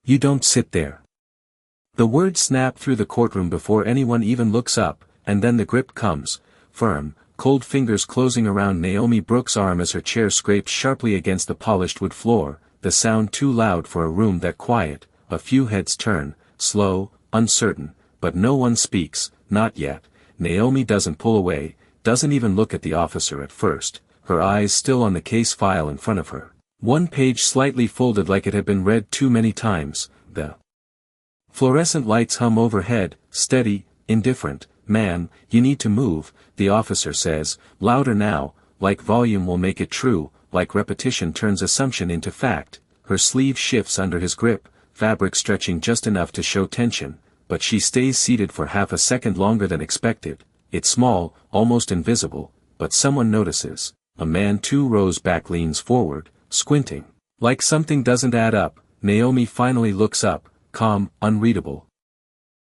You don't sit there. The words snap through the courtroom before anyone even looks up, and then the grip comes, firm, cold fingers closing around Naomi Brooks' arm as her chair scrapes sharply against the polished wood floor, the sound too loud for a room that quiet. A few heads turn, slow, uncertain, but no one speaks, not yet. Naomi doesn't pull away, doesn't even look at the officer at first, her eyes still on the case file in front of her. One page slightly folded like it had been read too many times. The fluorescent lights hum overhead, steady, indifferent. "Ma'am, you need to move," the officer says, louder now, like volume will make it true, like repetition turns assumption into fact. Her sleeve shifts under his grip, fabric stretching just enough to show tension, but she stays seated for half a second longer than expected. It's small, almost invisible, but someone notices. A man 2 rows back leans forward, squinting. Like something doesn't add up, Naomi finally looks up, calm, unreadable.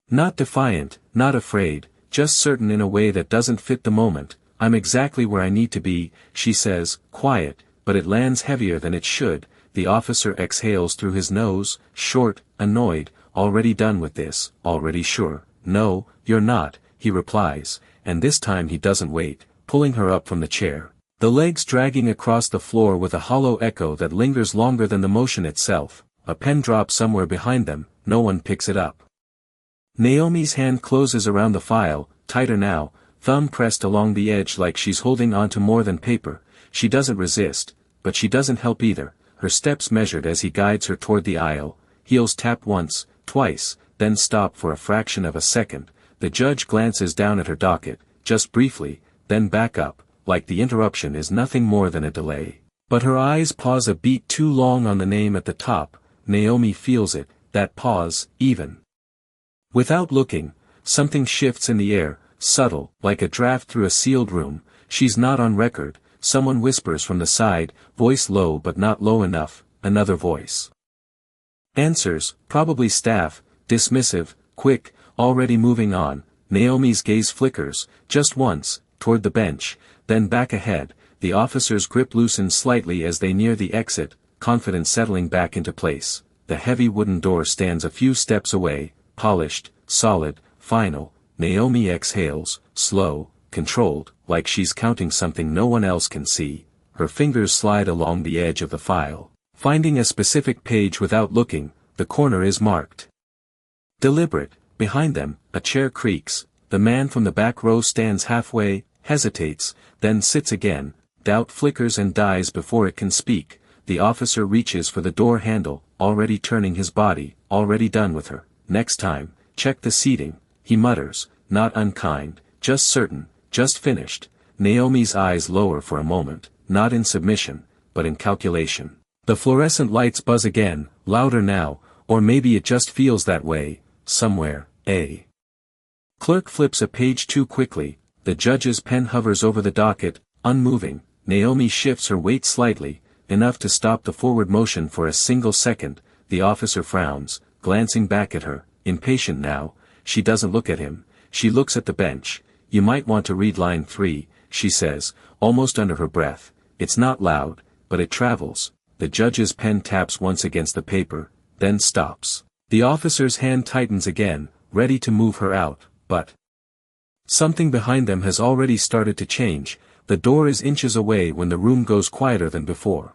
Not defiant, not afraid, just certain in a way that doesn't fit the moment. "I'm exactly where I need to be," she says, quiet, but it lands heavier than it should. The officer exhales through his nose, short, annoyed, already done with this, already sure. "No, you're not," he replies, and this time he doesn't wait, pulling her up from the chair. The legs dragging across the floor with a hollow echo that lingers longer than the motion itself. A pen drops somewhere behind them, no one picks it up. Naomi's hand closes around the file, tighter now, thumb pressed along the edge like she's holding onto more than paper. She doesn't resist, but she doesn't help either, her steps measured as he guides her toward the aisle. Heels tap once, twice, then stop for a fraction of a second. The judge glances down at her docket, just briefly, then back up, like the interruption is nothing more than a delay. But her eyes pause a beat too long on the name at the top. Naomi feels it, that pause, even without looking. Something shifts in the air, subtle, like a draft through a sealed room. She's not on record. Someone whispers from the side, voice low but not low enough. Another voice answers, probably staff, dismissive, quick, already moving on. Naomi's gaze flickers, just once, toward the bench, then back ahead. The officer's grip loosens slightly as they near the exit, confidence settling back into place. The heavy wooden door stands a few steps away, polished, solid, final. Naomi exhales, slow, controlled, like she's counting something no one else can see. Her fingers slide along the edge of the file, finding a specific page without looking. The corner is marked deliberate. Behind them, a chair creaks. The man from the back row stands halfway, hesitates, then sits again. Doubt flickers and dies before it can speak. The officer reaches for the door handle, already turning his body, already done with her. "Next time, check the seating," he mutters, not unkind, just certain, just finished. Naomi's eyes lower for a moment, not in submission, but in calculation. The fluorescent lights buzz again, louder now, or maybe it just feels that way. Somewhere, a clerk flips a page too quickly. The judge's pen hovers over the docket, unmoving. Naomi shifts her weight slightly, enough to stop the forward motion for a single second. The officer frowns, glancing back at her, impatient now. She doesn't look at him, she looks at the bench. "You might want to read line 3, she says, almost under her breath. It's not loud, but it travels. The judge's pen taps once against the paper, then stops. The officer's hand tightens again, ready to move her out, but something behind them has already started to change. The door is inches away when the room goes quieter than before.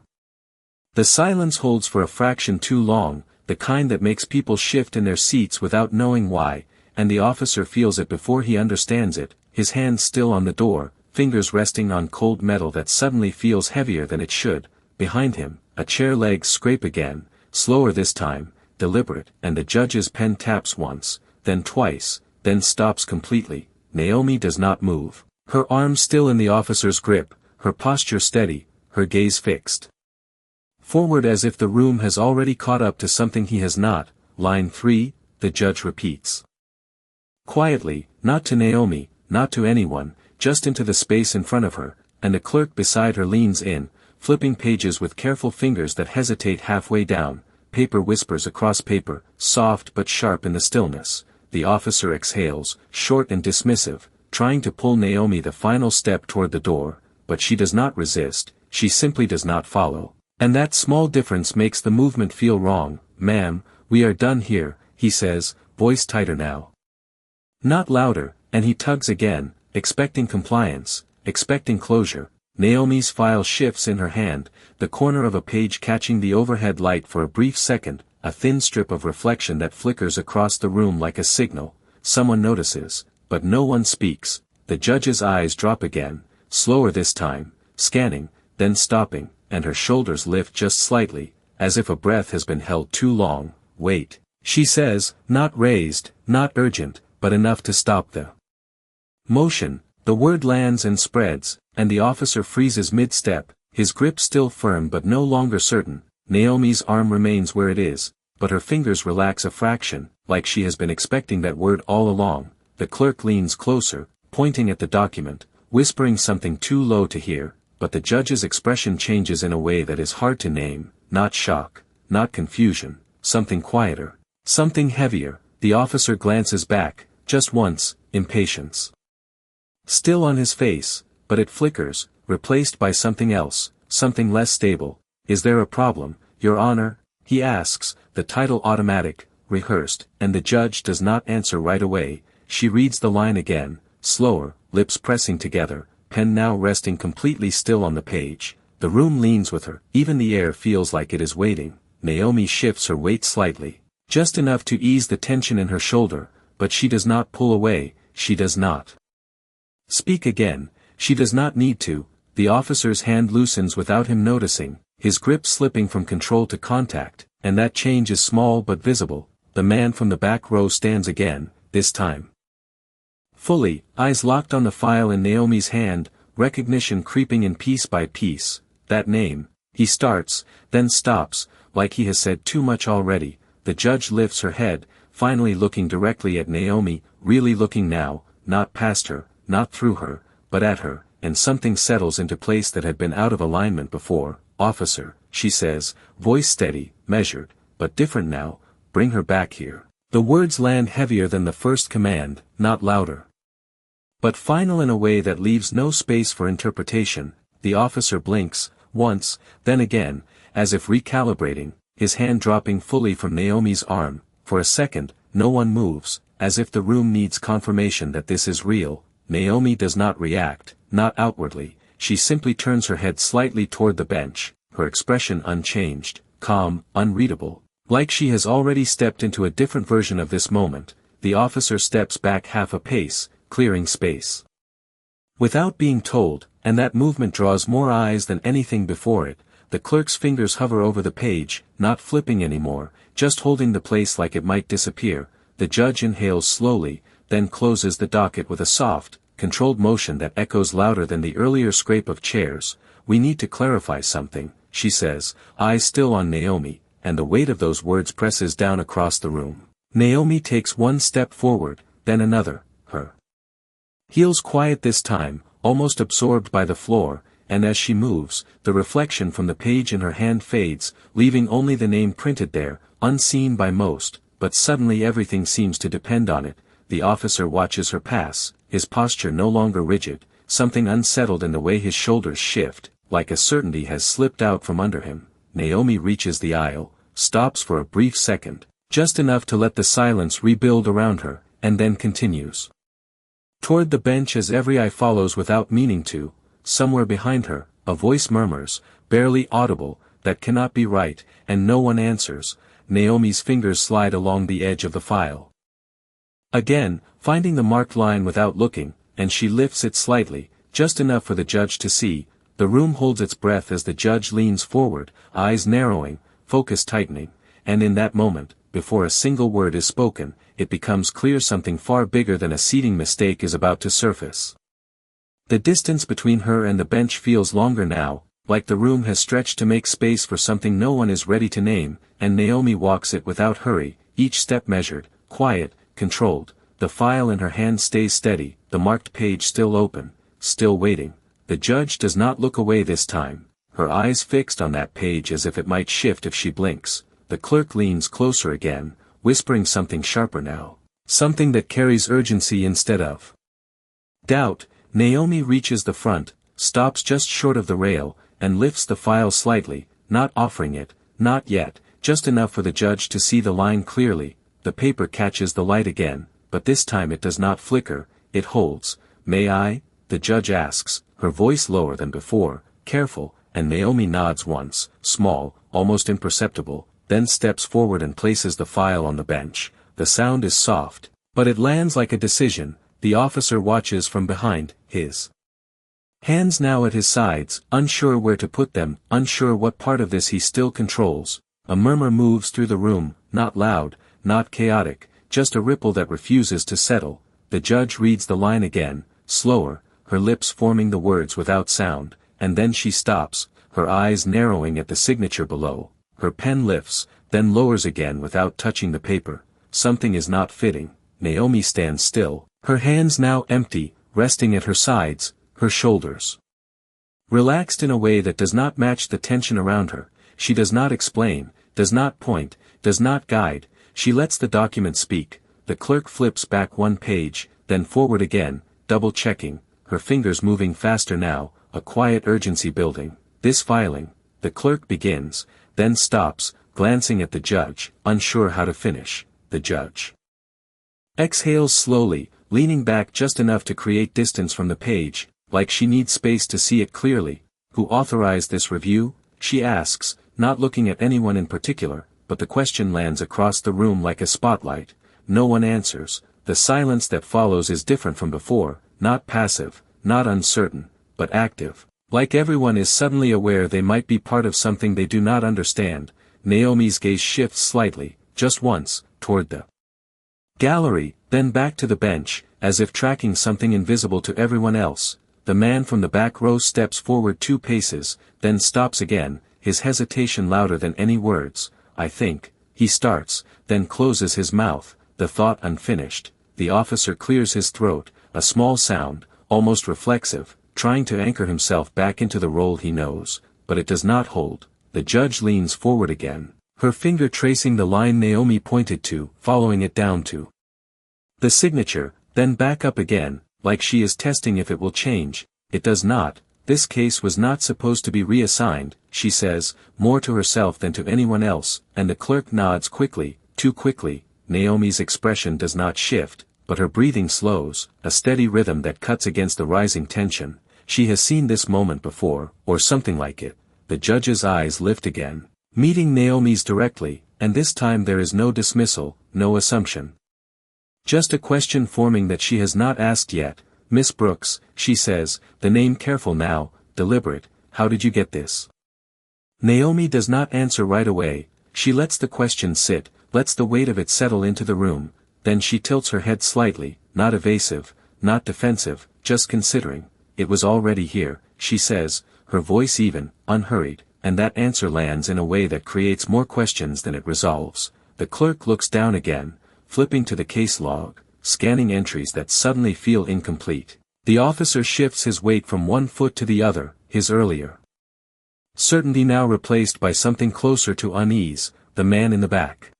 The silence holds for a fraction too long, the kind that makes people shift in their seats without knowing why, and the officer feels it before he understands it, his hands still on the door, fingers resting on cold metal that suddenly feels heavier than it should. Behind him, a chair legs scrape again, slower this time, deliberate, and the judge's pen taps once, then twice, then stops completely. Naomi does not move. Her arms still in the officer's grip, her posture steady, her gaze fixed forward as if the room has already caught up to something he has not. "Line 3, the judge repeats. Quietly, not to Naomi, not to anyone, just into the space in front of her, and a clerk beside her leans in, flipping pages with careful fingers that hesitate halfway down. Paper whispers across paper, soft but sharp in the stillness. The officer exhales, short and dismissive, trying to pull Naomi the final step toward the door, but she does not resist, she simply does not follow. And that small difference makes the movement feel wrong. "Ma'am," "We are done here," he says, voice tighter now. Not louder, and he tugs again, expecting compliance, expecting closure. Naomi's file shifts in her hand, the corner of a page catching the overhead light for a brief second, a thin strip of reflection that flickers across the room like a signal. Someone notices, but no one speaks. The judge's eyes drop again, slower this time, scanning, then stopping, and her shoulders lift just slightly, as if a breath has been held too long. "Wait," she says, not raised, not urgent, but enough to stop the motion. The word lands and spreads, and the officer freezes mid-step, his grip still firm but no longer certain. Naomi's arm remains where it is, but her fingers relax a fraction, like she has been expecting that word all along. The clerk leans closer, pointing at the document, whispering something too low to hear, but the judge's expression changes in a way that is hard to name, not shock, not confusion, something quieter, something heavier. The officer glances back, just once, impatience still on his face, but it flickers, replaced by something else, something less stable. "Is there a problem, Your Honor?" he asks, the title automatic, rehearsed, and the judge does not answer right away. She reads the line again, slower, lips pressing together, pen now resting completely still on the page. The room leans with her, even the air feels like it is waiting. Naomi shifts her weight slightly, just enough to ease the tension in her shoulder, but she does not pull away, she does not speak again, she does not need to. The officer's hand loosens without him noticing, his grip slipping from control to contact, and that change is small but visible. The man from the back row stands again, this time fully, eyes locked on the file in Naomi's hand, recognition creeping in piece by piece. "That name," he starts, then stops, like he has said too much already. The judge lifts her head, finally looking directly at Naomi, really looking now, not past her, not through her, but at her, and something settles into place that had been out of alignment before. "Officer," she says, voice steady, measured, but different now, "bring her back here." The words land heavier than the first command, not louder, but final in a way that leaves no space for interpretation. The officer blinks, once, then again, as if recalibrating, his hand dropping fully from Naomi's arm. For a second, no one moves, as if the room needs confirmation that this is real. Naomi does not react, not outwardly, she simply turns her head slightly toward the bench, her expression unchanged, calm, unreadable, like she has already stepped into a different version of this moment. The officer steps back half a pace, clearing space without being told, and that movement draws more eyes than anything before it. The clerk's fingers hover over the page, not flipping anymore, just holding the place like it might disappear. The judge inhales slowly, then closes the docket with a soft, controlled motion that echoes louder than the earlier scrape of chairs. "We need to clarify something," she says, eyes still on Naomi, and the weight of those words presses down across the room. Naomi takes one step forward, then another, her heels quiet this time, almost absorbed by the floor, and as she moves, the reflection from the page in her hand fades, leaving only the name printed there, unseen by most, but suddenly everything seems to depend on it. The officer watches her pass, his posture no longer rigid, something unsettled in the way his shoulders shift, like a certainty has slipped out from under him. Naomi reaches the aisle, stops for a brief second, just enough to let the silence rebuild around her, and then continues toward the bench as every eye follows without meaning to. Somewhere behind her, a voice murmurs, barely audible, "That cannot be right," and no one answers. Naomi's fingers slide along the edge of the file again, finding the marked line without looking, and she lifts it slightly, just enough for the judge to see. The room holds its breath as the judge leans forward, eyes narrowing, focus tightening, and in that moment, before a single word is spoken, it becomes clear something far bigger than a seating mistake is about to surface. The distance between her and the bench feels longer now, like the room has stretched to make space for something no one is ready to name, and Naomi walks it without hurry, each step measured, quiet, controlled. The file in her hand stays steady, the marked page still open, still waiting. The judge does not look away this time, her eyes fixed on that page as if it might shift if she blinks. The clerk leans closer again, whispering something sharper now, something that carries urgency instead of doubt. Naomi reaches the front, stops just short of the rail, and lifts the file slightly, not offering it, not yet, just enough for the judge to see the line clearly. The paper catches the light again, but this time it does not flicker, it holds. "May I?" the judge asks, her voice lower than before, careful, and Naomi nods once, small, almost imperceptible, then steps forward and places the file on the bench. The sound is soft, but it lands like a decision. The officer watches from behind, his hands now at his sides, unsure where to put them, unsure what part of this he still controls. A murmur moves through the room, not loud, not chaotic, just a ripple that refuses to settle. The judge reads the line again, slower, her lips forming the words without sound, and then she stops, her eyes narrowing at the signature below. Her pen lifts, then lowers again without touching the paper. Something is not fitting. Naomi stands still, her hands now empty, resting at her sides, her shoulders relaxed in a way that does not match the tension around her. She does not explain, does not point, does not guide. She lets the document speak. The clerk flips back one page, then forward again, double-checking, her fingers moving faster now, a quiet urgency building. "This filing," the clerk begins, then stops, glancing at the judge, unsure how to finish. The judge exhales slowly, leaning back just enough to create distance from the page, like she needs space to see it clearly. "Who authorized this review?" she asks, not looking at anyone in particular, but the question lands across the room like a spotlight. No one answers. The silence that follows is different from before, not passive, not uncertain, but active. Like everyone is suddenly aware they might be part of something they do not understand. Naomi's gaze shifts slightly, just once, toward the gallery, then back to the bench, as if tracking something invisible to everyone else. The man from the back row steps forward 2 paces, then stops again, his hesitation louder than any words. "I think," he starts, then closes his mouth, the thought unfinished. The officer clears his throat, a small sound, almost reflexive, trying to anchor himself back into the role he knows, but it does not hold. The judge leans forward again, her finger tracing the line Naomi pointed to, following it down to the signature, then back up again, like she is testing if it will change. It does not. "This case was not supposed to be reassigned," she says, more to herself than to anyone else, and the clerk nods quickly, too quickly. Naomi's expression does not shift, but her breathing slows, a steady rhythm that cuts against the rising tension. She has seen this moment before, or something like it. The judge's eyes lift again, meeting Naomi's directly, and this time there is no dismissal, no assumption. Just a question forming that she has not asked yet. "Miss Brooks," she says, the name careful now, deliberate, "how did you get this?" Naomi does not answer right away. She lets the question sit, lets the weight of it settle into the room, then she tilts her head slightly, not evasive, not defensive, just considering. "It was already here," she says, her voice even, unhurried, and that answer lands in a way that creates more questions than it resolves. The clerk looks down again, flipping to the case log, scanning entries that suddenly feel incomplete. The officer shifts his weight from one foot to the other, his earlier certainty now replaced by something closer to unease. The man in the back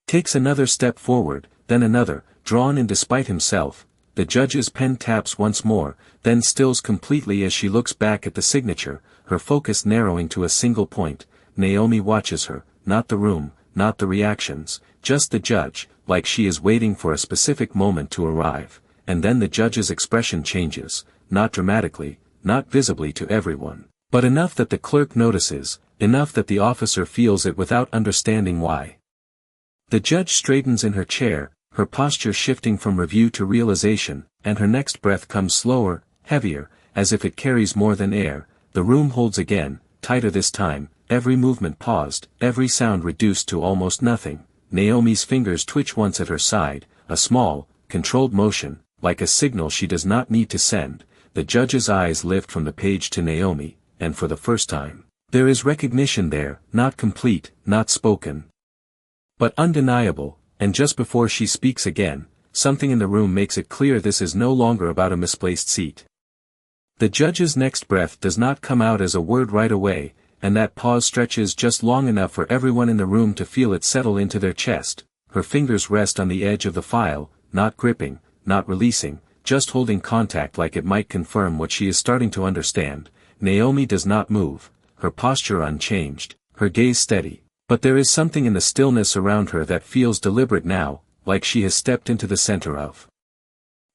takes another step forward, then another, drawn in despite himself. The judge's pen taps once more, then stills completely as she looks back at the signature, her focus narrowing to a single point. Naomi watches her, not the room, not the reactions, just the judge, like she is waiting for a specific moment to arrive. And then the judge's expression changes, not dramatically, not visibly to everyone, but enough that the clerk notices, enough that the officer feels it without understanding why. The judge straightens in her chair, her posture shifting from review to realization, and her next breath comes slower, heavier, as if it carries more than air. The room holds again, tighter this time, every movement paused, every sound reduced to almost nothing. Naomi's fingers twitch once at her side, a small, controlled motion, like a signal she does not need to send. The judge's eyes lift from the page to Naomi, and for the first time, there is recognition there, not complete, not spoken, but undeniable. And just before she speaks again, something in the room makes it clear this is no longer about a misplaced seat. The judge's next breath does not come out as a word right away, and that pause stretches just long enough for everyone in the room to feel it settle into their chest. Her fingers rest on the edge of the file, not gripping, not releasing, just holding contact like it might confirm what she is starting to understand. Naomi does not move, her posture unchanged, her gaze steady. But there is something in the stillness around her that feels deliberate now, like she has stepped into the center of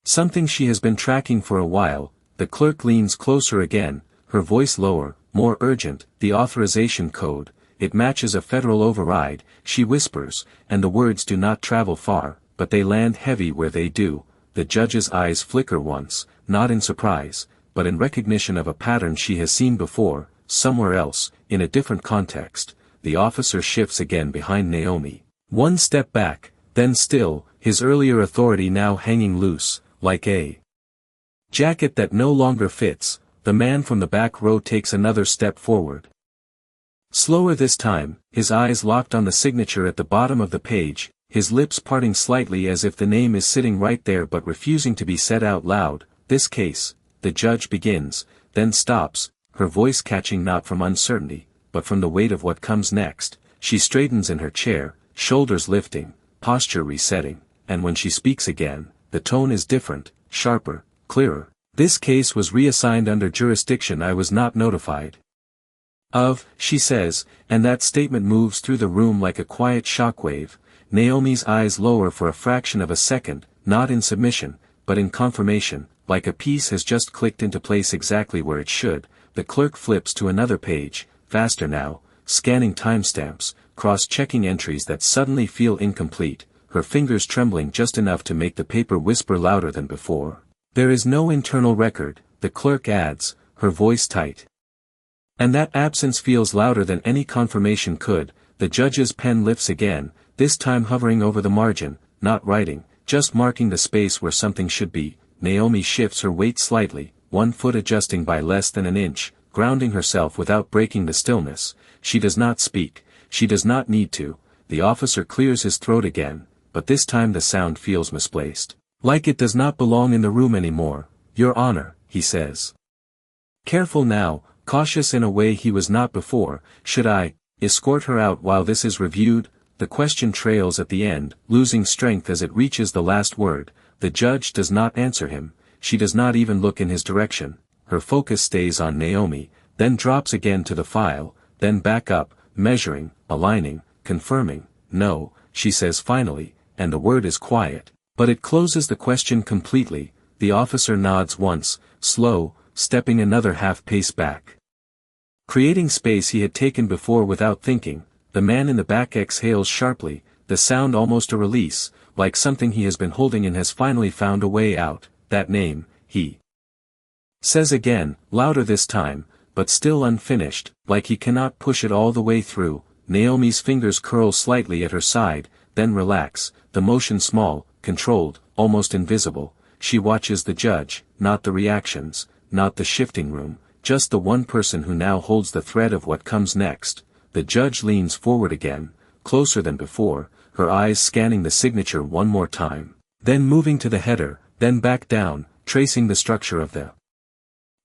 something she has been tracking for a while. The clerk leans closer again, her voice lower, more urgent. The authorization code, it matches a federal override, she whispers, and the words do not travel far, but they land heavy where they do. The judge's eyes flicker once, not in surprise, but in recognition of a pattern she has seen before, somewhere else, in a different context. The officer shifts again behind Naomi. One step back, then still, his earlier authority now hanging loose, like a jacket that no longer fits. The man from the back row takes another step forward. Slower this time, his eyes locked on the signature at the bottom of the page, his lips parting slightly as if the name is sitting right there but refusing to be said out loud. This case, the judge begins, then stops, her voice catching not from uncertainty, but from the weight of what comes next. She straightens in her chair, shoulders lifting, posture resetting, and when she speaks again, the tone is different, sharper, clearer. This case was reassigned under jurisdiction I was not notified of, she says, and that statement moves through the room like a quiet shockwave. Naomi's eyes lower for a fraction of a second, not in submission, but in confirmation, like a piece has just clicked into place exactly where it should. The clerk flips to another page, faster now, scanning timestamps, cross-checking entries that suddenly feel incomplete, her fingers trembling just enough to make the paper whisper louder than before. There is no internal record, the clerk adds, her voice tight. And that absence feels louder than any confirmation could. The judge's pen lifts again, this time hovering over the margin, not writing, just marking the space where something should be. Naomi shifts her weight slightly, one foot adjusting by less than an inch, grounding herself without breaking the stillness. She does not speak, she does not need to. The officer clears his throat again, but this time the sound feels misplaced. Like it does not belong in the room anymore. Your Honor, he says. Careful now, cautious in a way he was not before. Should I escort her out while this is reviewed? The question trails at the end, losing strength as it reaches the last word. The judge does not answer him, she does not even look in his direction. Her focus stays on Naomi, then drops again to the file, then back up, measuring, aligning, confirming. No, she says finally, and the word is quiet, but it closes the question completely. The officer nods once, slow, stepping another half pace back, creating space he had taken before without thinking. The man in the back exhales sharply, the sound almost a release, like something he has been holding in has finally found a way out. That name, he says again, louder this time, but still unfinished, like he cannot push it all the way through. Naomi's fingers curl slightly at her side, then relax, the motion small, controlled, almost invisible. She watches the judge, not the reactions, not the shifting room, just the one person who now holds the thread of what comes next. The judge leans forward again, closer than before, her eyes scanning the signature one more time, then moving to the header, then back down, tracing the structure of the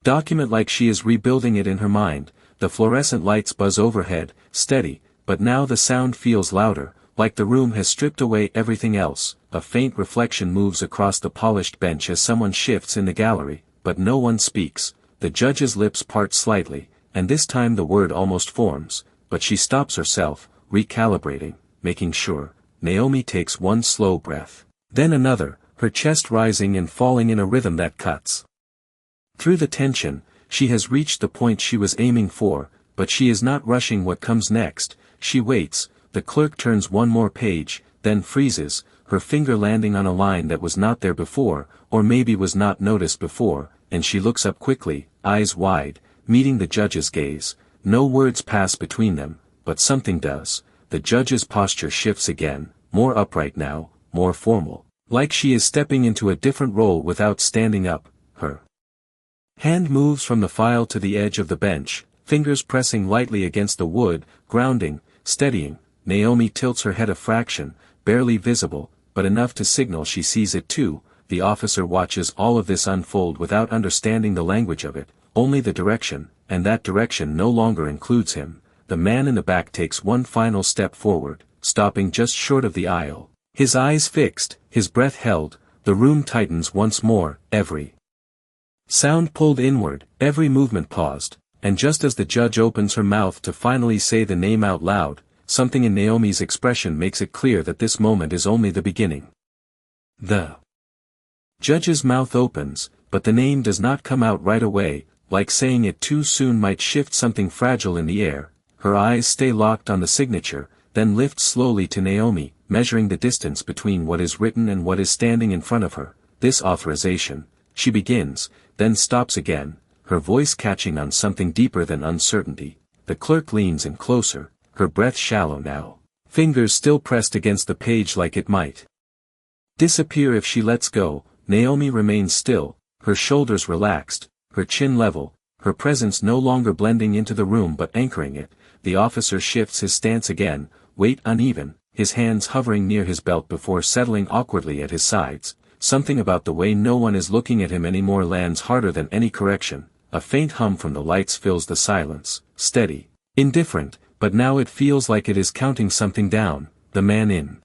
document like she is rebuilding it in her mind. The fluorescent lights buzz overhead, steady, but now the sound feels louder, like the room has stripped away everything else. A faint reflection moves across the polished bench as someone shifts in the gallery, but no one speaks. The judge's lips part slightly, and this time the word almost forms, but she stops herself, recalibrating, making sure. Naomi takes one slow breath, then another, her chest rising and falling in a rhythm that cuts through the tension. She has reached the point she was aiming for, but she is not rushing what comes next. She waits. The clerk turns one more page, then freezes, her finger landing on a line that was not there before, or maybe was not noticed before, and she looks up quickly, eyes wide, meeting the judge's gaze. No words pass between them, but something does. The judge's posture shifts again, more upright now, more formal, like she is stepping into a different role without standing up. Her hand moves from the file to the edge of the bench, fingers pressing lightly against the wood, grounding, steadying. Naomi tilts her head a fraction, barely visible, but enough to signal she sees it too. The officer watches all of this unfold without understanding the language of it, only the direction, and that direction no longer includes him. The man in the back takes one final step forward, stopping just short of the aisle. His eyes fixed, his breath held. The room tightens once more, every sound pulled inward, every movement paused, and just as the judge opens her mouth to finally say the name out loud, something in Naomi's expression makes it clear that this moment is only the beginning. The judge's mouth opens, but the name does not come out right away, like saying it too soon might shift something fragile in the air. Her eyes stay locked on the signature, then lift slowly to Naomi, measuring the distance between what is written and what is standing in front of her. This authorization. She begins, then stops again, her voice catching on something deeper than uncertainty. The clerk leans in closer, her breath shallow now, fingers still pressed against the page like it might disappear if she lets go. Naomi remains still, her shoulders relaxed, her chin level, her presence no longer blending into the room but anchoring it. The officer shifts his stance again, weight uneven, his hands hovering near his belt before settling awkwardly at his sides. Something about the way no one is looking at him anymore lands harder than any correction. A faint hum from the lights fills the silence, steady, indifferent, but now it feels like it is counting something down. The man in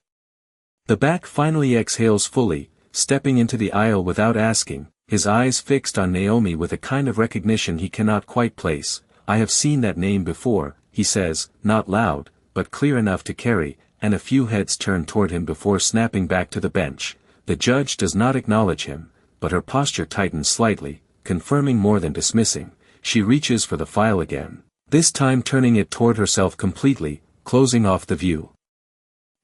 the back finally exhales fully, stepping into the aisle without asking, his eyes fixed on Naomi with a kind of recognition he cannot quite place. "I have seen that name before," he says, not loud, but clear enough to carry, and a few heads turn toward him before snapping back to the bench. The judge does not acknowledge him, but her posture tightens slightly, confirming more than dismissing. She reaches for the file again, this time turning it toward herself completely, closing off the view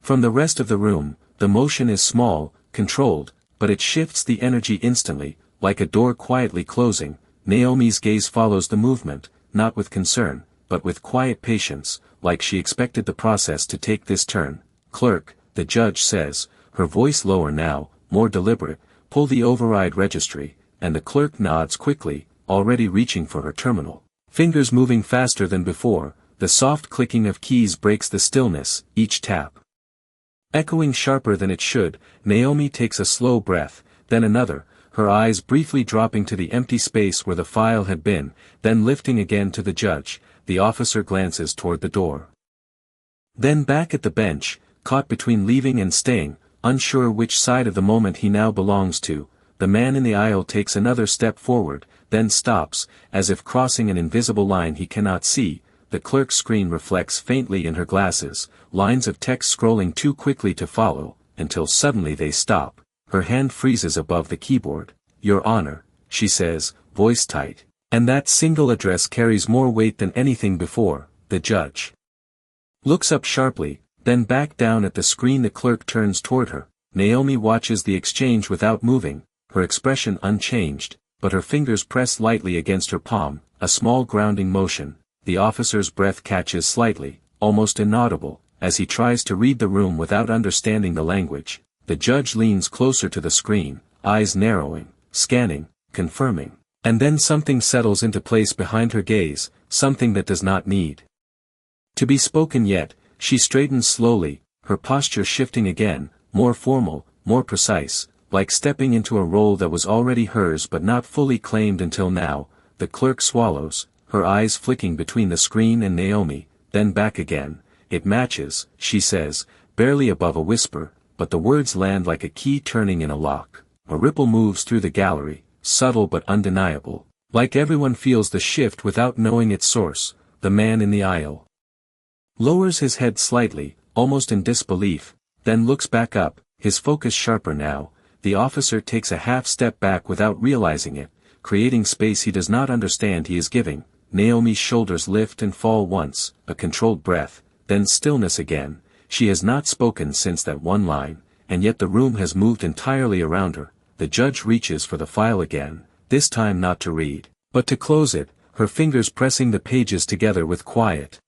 from the rest of the room. The motion is small, controlled, but it shifts the energy instantly, like a door quietly closing. Naomi's gaze follows the movement, not with concern, but with quiet patience, like she expected the process to take this turn. "Clerk," the judge says, her voice lower now, more deliberate, "pull the override registry," and the clerk nods quickly, already reaching for her terminal, fingers moving faster than before. The soft clicking of keys breaks the stillness, each tap echoing sharper than it should. Naomi takes a slow breath, then another, her eyes briefly dropping to the empty space where the file had been, then lifting again to the judge. The officer glances toward the door, then back at the bench, caught between leaving and staying, unsure which side of the moment he now belongs to. The man in the aisle takes another step forward, then stops, as if crossing an invisible line he cannot see. The clerk's screen reflects faintly in her glasses, lines of text scrolling too quickly to follow, until suddenly they stop. Her hand freezes above the keyboard. "Your Honor," she says, voice tight, and that single address carries more weight than anything before. The judge looks up sharply, then back down at the screen. The clerk turns toward her. Naomi watches the exchange without moving, her expression unchanged, but her fingers press lightly against her palm, a small grounding motion. The officer's breath catches slightly, almost inaudible, as he tries to read the room without understanding the language. The judge leans closer to the screen, eyes narrowing, scanning, confirming, and then something settles into place behind her gaze, something that does not need to be spoken yet. She straightens slowly, her posture shifting again, more formal, more precise, like stepping into a role that was already hers but not fully claimed until now. The clerk swallows, her eyes flicking between the screen and Naomi, then back again. "It matches," she says, barely above a whisper, but the words land like a key turning in a lock. A ripple moves through the gallery, subtle but undeniable, like everyone feels the shift without knowing its source. The man in the aisle lowers his head slightly, almost in disbelief, then looks back up, his focus sharper now. The officer takes a half step back without realizing it, creating space he does not understand he is giving. Naomi's shoulders lift and fall once, a controlled breath, then stillness again. She has not spoken since that one line, and yet the room has moved entirely around her. The judge reaches for the file again, this time not to read, but to close it, her fingers pressing the pages together with quiet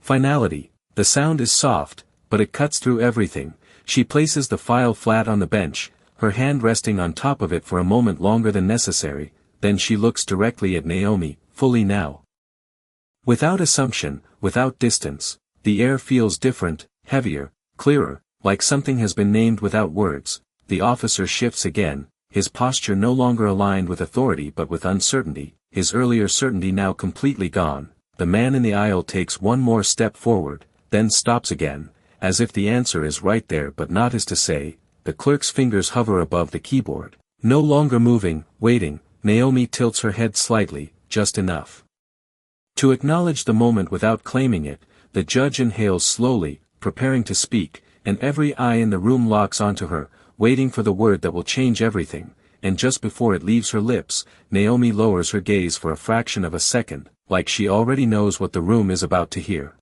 finality. The sound is soft, but it cuts through everything. She places the file flat on the bench, her hand resting on top of it for a moment longer than necessary, then she looks directly at Naomi, fully now. Without assumption, without distance, the air feels different, heavier, clearer, like something has been named without words. The officer shifts again, his posture no longer aligned with authority but with uncertainty, his earlier certainty now completely gone. The man in the aisle takes one more step forward, then stops again, as if the answer is right there but not his to say. The clerk's fingers hover above the keyboard, no longer moving, waiting. Naomi tilts her head slightly, just enough to acknowledge the moment without claiming it. The judge inhales slowly, preparing to speak, and every eye in the room locks onto her, waiting for the word that will change everything, and just before it leaves her lips, Naomi lowers her gaze for a fraction of a second, like she already knows what the room is about to hear.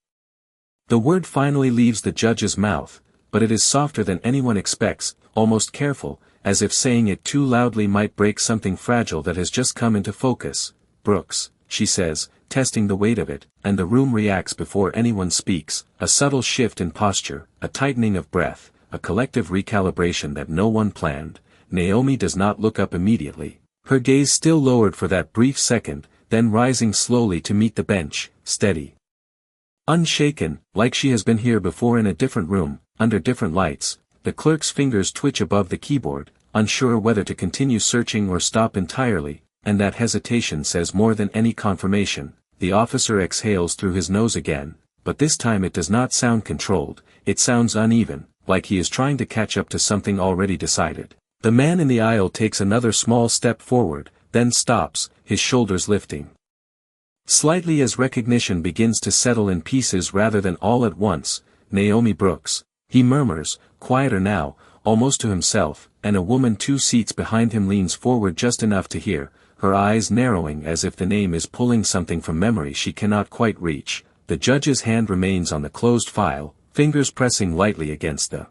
The word finally leaves the judge's mouth, but it is softer than anyone expects, almost careful, as if saying it too loudly might break something fragile that has just come into focus. "Brooks," she says, testing the weight of it, and the room reacts before anyone speaks, a subtle shift in posture, a tightening of breath, a collective recalibration that no one planned. Naomi does not look up immediately, her gaze still lowered for that brief second, then rising slowly to meet the bench, steady. Unshaken, like she has been here before in a different room, under different lights. The clerk's fingers twitch above the keyboard, unsure whether to continue searching or stop entirely, and that hesitation says more than any confirmation. The officer exhales through his nose again, but this time it does not sound controlled, it sounds uneven, like he is trying to catch up to something already decided. The man in the aisle takes another small step forward, then stops, his shoulders lifting slightly as recognition begins to settle in pieces rather than all at once. "Naomi Brooks," he murmurs, quieter now, almost to himself, and a woman 2 seats behind him leans forward just enough to hear, her eyes narrowing as if the name is pulling something from memory she cannot quite reach. The judge's hand remains on the closed file, fingers pressing lightly against the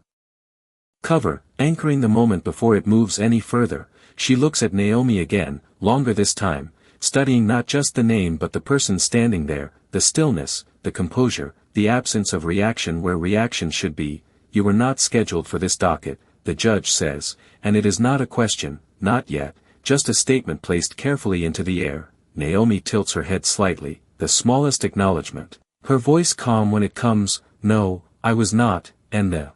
cover, anchoring the moment before it moves any further. She looks at Naomi again, longer this time, studying not just the name but the person standing there, the stillness, the composure, the absence of reaction where reaction should be. "You were not scheduled for this docket," the judge says, and it is not a question, not yet, just a statement placed carefully into the air. Naomi tilts her head slightly, the smallest acknowledgement. Her voice calm when it comes, "No, I was not," and the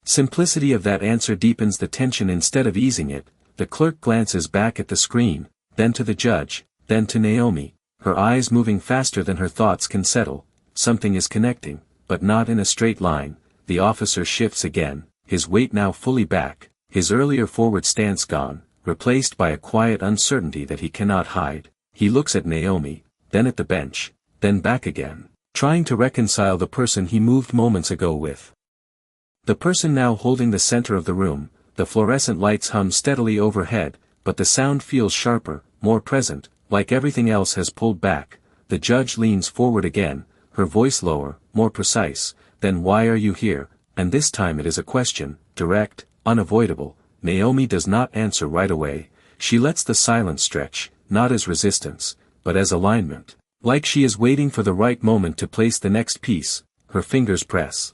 simplicity of that answer deepens the tension instead of easing it. The clerk glances back at the screen, then to the judge, then to Naomi, her eyes moving faster than her thoughts can settle. Something is connecting, but not in a straight line. The officer shifts again, his weight now fully back, his earlier forward stance gone, replaced by a quiet uncertainty that he cannot hide. He looks at Naomi, then at the bench, then back again, trying to reconcile the person he moved moments ago with the person now holding the center of the room. The fluorescent lights hum steadily overhead, but the sound feels sharper, more present, like everything else has pulled back. The judge leans forward again, her voice lower, more precise. "Then why are you here?" And this time it is a question, direct, unavoidable. Naomi does not answer right away. She lets the silence stretch, not as resistance, but as alignment. Like she is waiting for the right moment to place the next piece. Her fingers press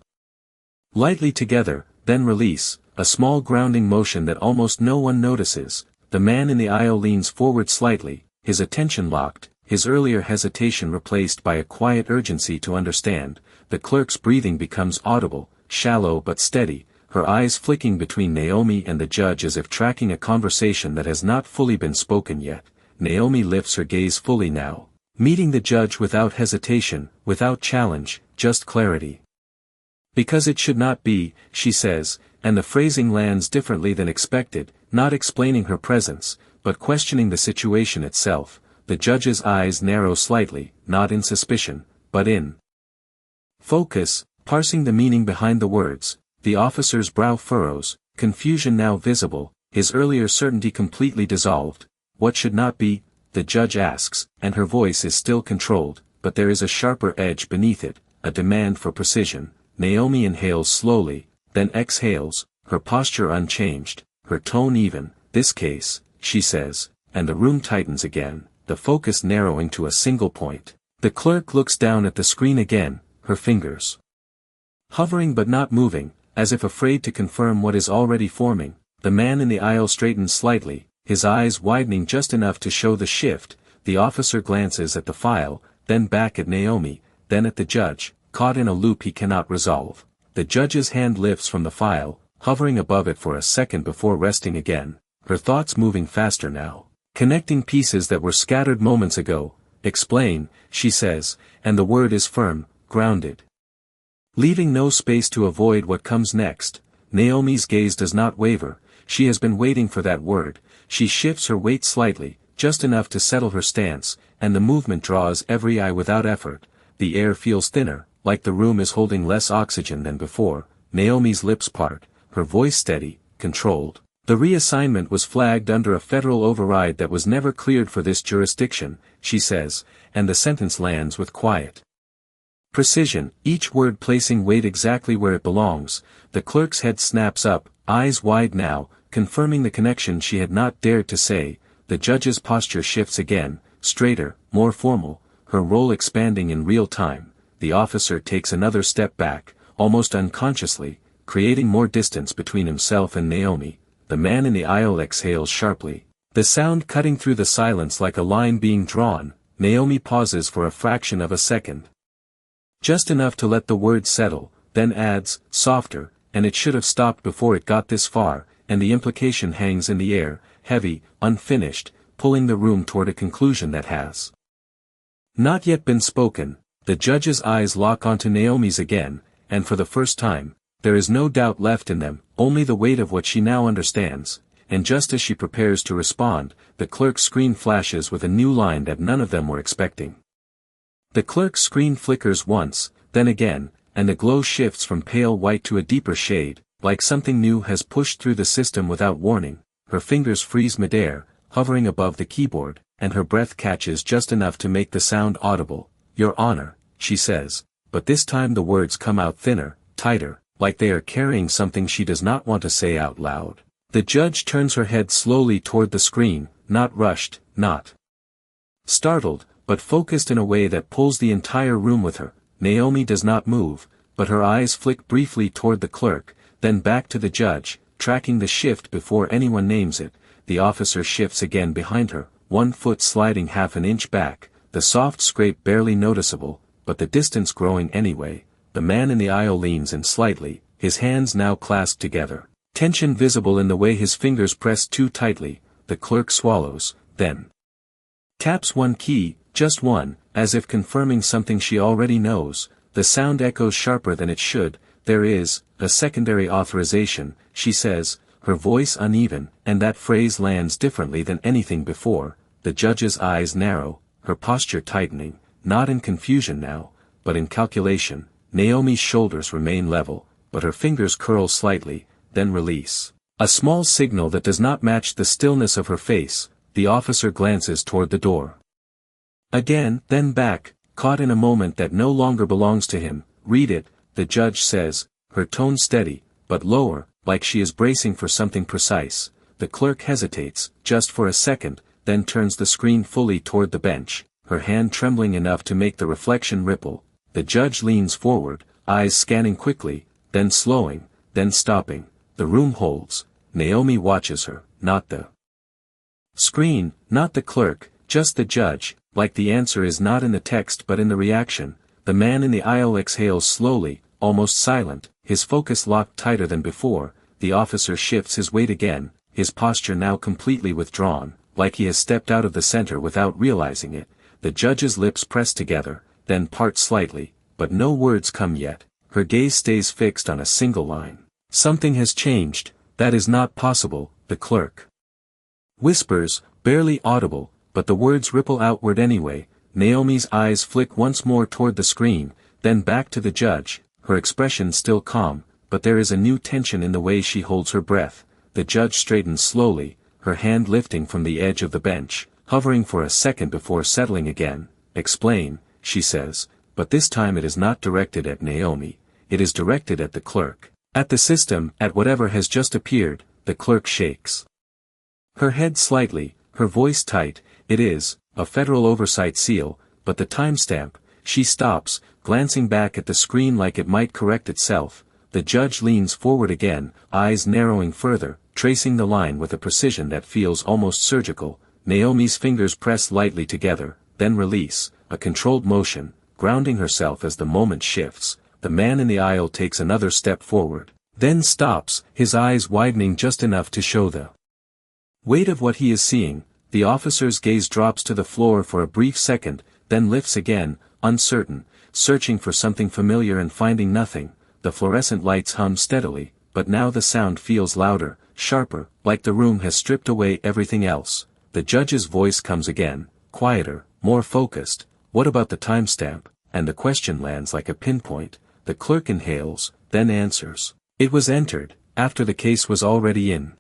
lightly together, then release, a small grounding motion that almost no one notices. The man in the aisle leans forward slightly, his attention locked, his earlier hesitation replaced by a quiet urgency to understand. The clerk's breathing becomes audible, shallow but steady, her eyes flicking between Naomi and the judge as if tracking a conversation that has not fully been spoken yet. Naomi lifts her gaze fully now, meeting the judge without hesitation, without challenge, just clarity. "Because it should not be," she says, and the phrasing lands differently than expected, not explaining her presence, but questioning the situation itself. The judge's eyes narrow slightly, not in suspicion, but in focus, parsing the meaning behind the words. The officer's brow furrows, confusion now visible, his earlier certainty completely dissolved. "What should not be?" the judge asks, and her voice is still controlled, but there is a sharper edge beneath it, a demand for precision. Naomi inhales slowly, then exhales, her posture unchanged, her tone even. "This case," she says, and the room tightens again, the focus narrowing to a single point. The clerk looks down at the screen again, her fingers hovering but not moving, as if afraid to confirm what is already forming. The man in the aisle straightens slightly, his eyes widening just enough to show the shift. The officer glances at the file, then back at Naomi, then at the judge, caught in a loop he cannot resolve. The judge's hand lifts from the file, hovering above it for a second before resting again, her thoughts moving faster now, connecting pieces that were scattered moments ago. "Explain," she says, and the word is firm, grounded, leaving no space to avoid what comes next. Naomi's gaze does not waver, she has been waiting for that word. She shifts her weight slightly, just enough to settle her stance, and the movement draws every eye without effort. The air feels thinner, like the room is holding less oxygen than before. Naomi's lips part, her voice steady, controlled. The reassignment was flagged under a federal override that was never cleared for this jurisdiction, she says, and the sentence lands with quiet precision, each word placing weight exactly where it belongs. The clerk's head snaps up, eyes wide now, confirming the connection she had not dared to say. The judge's posture shifts again, straighter, more formal, her role expanding in real time. The officer takes another step back, almost unconsciously, creating more distance between himself and Naomi. The man in the aisle exhales sharply, the sound cutting through the silence like a line being drawn. Naomi pauses for a fraction of a second. Just enough to let the words settle, then adds, softer, and it should have stopped before it got this far, and the implication hangs in the air, heavy, unfinished, pulling the room toward a conclusion that has not yet been spoken. The judge's eyes lock onto Naomi's again, and for the first time, there is no doubt left in them, only the weight of what she now understands, and just as she prepares to respond, the clerk's screen flashes with a new line that none of them were expecting. The clerk's screen flickers once, then again, and the glow shifts from pale white to a deeper shade, like something new has pushed through the system without warning. Her fingers freeze midair, hovering above the keyboard, and her breath catches just enough to make the sound audible. "Your Honor," she says, but this time the words come out thinner, tighter, like they are carrying something she does not want to say out loud. The judge turns her head slowly toward the screen, not rushed, not startled, but focused in a way that pulls the entire room with her. Naomi does not move, but her eyes flick briefly toward the clerk, then back to the judge, tracking the shift before anyone names it. The officer shifts again behind her, one foot sliding half an inch back, the soft scrape barely noticeable, but the distance growing anyway. The man in the aisle leans in slightly, his hands now clasped together, tension visible in the way his fingers press too tightly. The clerk swallows, then taps one key, just one, as if confirming something she already knows. The sound echoes sharper than it should. "There is a secondary authorization," she says, her voice uneven, and that phrase lands differently than anything before. The judge's eyes narrow, her posture tightening, not in confusion now, but in calculation. Naomi's shoulders remain level, but her fingers curl slightly, then release. A small signal that does not match the stillness of her face. The officer glances toward the door again, then back, caught in a moment that no longer belongs to him. "Read it," the judge says, her tone steady, but lower, like she is bracing for something precise. The clerk hesitates, just for a second, then turns the screen fully toward the bench, her hand trembling enough to make the reflection ripple. The judge leans forward, eyes scanning quickly, then slowing, then stopping. The room holds. Naomi watches her, not the screen, not the clerk, just the judge, like the answer is not in the text but in the reaction. The man in the aisle exhales slowly, almost silent, his focus locked tighter than before. The officer shifts his weight again, his posture now completely withdrawn, like he has stepped out of the center without realizing it. The judge's lips press together, then part slightly, but no words come yet. Her gaze stays fixed on a single line. "Something has changed. That is not possible," the clerk whispers, barely audible, but the words ripple outward anyway. Naomi's eyes flick once more toward the screen, then back to the judge, her expression still calm, but there is a new tension in the way she holds her breath. The judge straightens slowly, her hand lifting from the edge of the bench, hovering for a second before settling again. "Explain," she says, but this time it is not directed at Naomi, it is directed at the clerk, at the system, at whatever has just appeared. The clerk shakes her head slightly, her voice tight. "It is a federal oversight seal, but the timestamp." She stops, glancing back at the screen like it might correct itself. The judge leans forward again, eyes narrowing further, tracing the line with a precision that feels almost surgical. Naomi's fingers press lightly together, then release, a controlled motion, grounding herself as the moment shifts. The man in the aisle takes another step forward, then stops, his eyes widening just enough to show the weight of what he is seeing. The officer's gaze drops to the floor for a brief second, then lifts again, uncertain, searching for something familiar and finding nothing. The fluorescent lights hum steadily, but now the sound feels louder, sharper, like the room has stripped away everything else. The judge's voice comes again, quieter, more focused. "What about the timestamp?" and the question lands like a pinpoint. The clerk inhales, then answers. It was entered, after the case was already in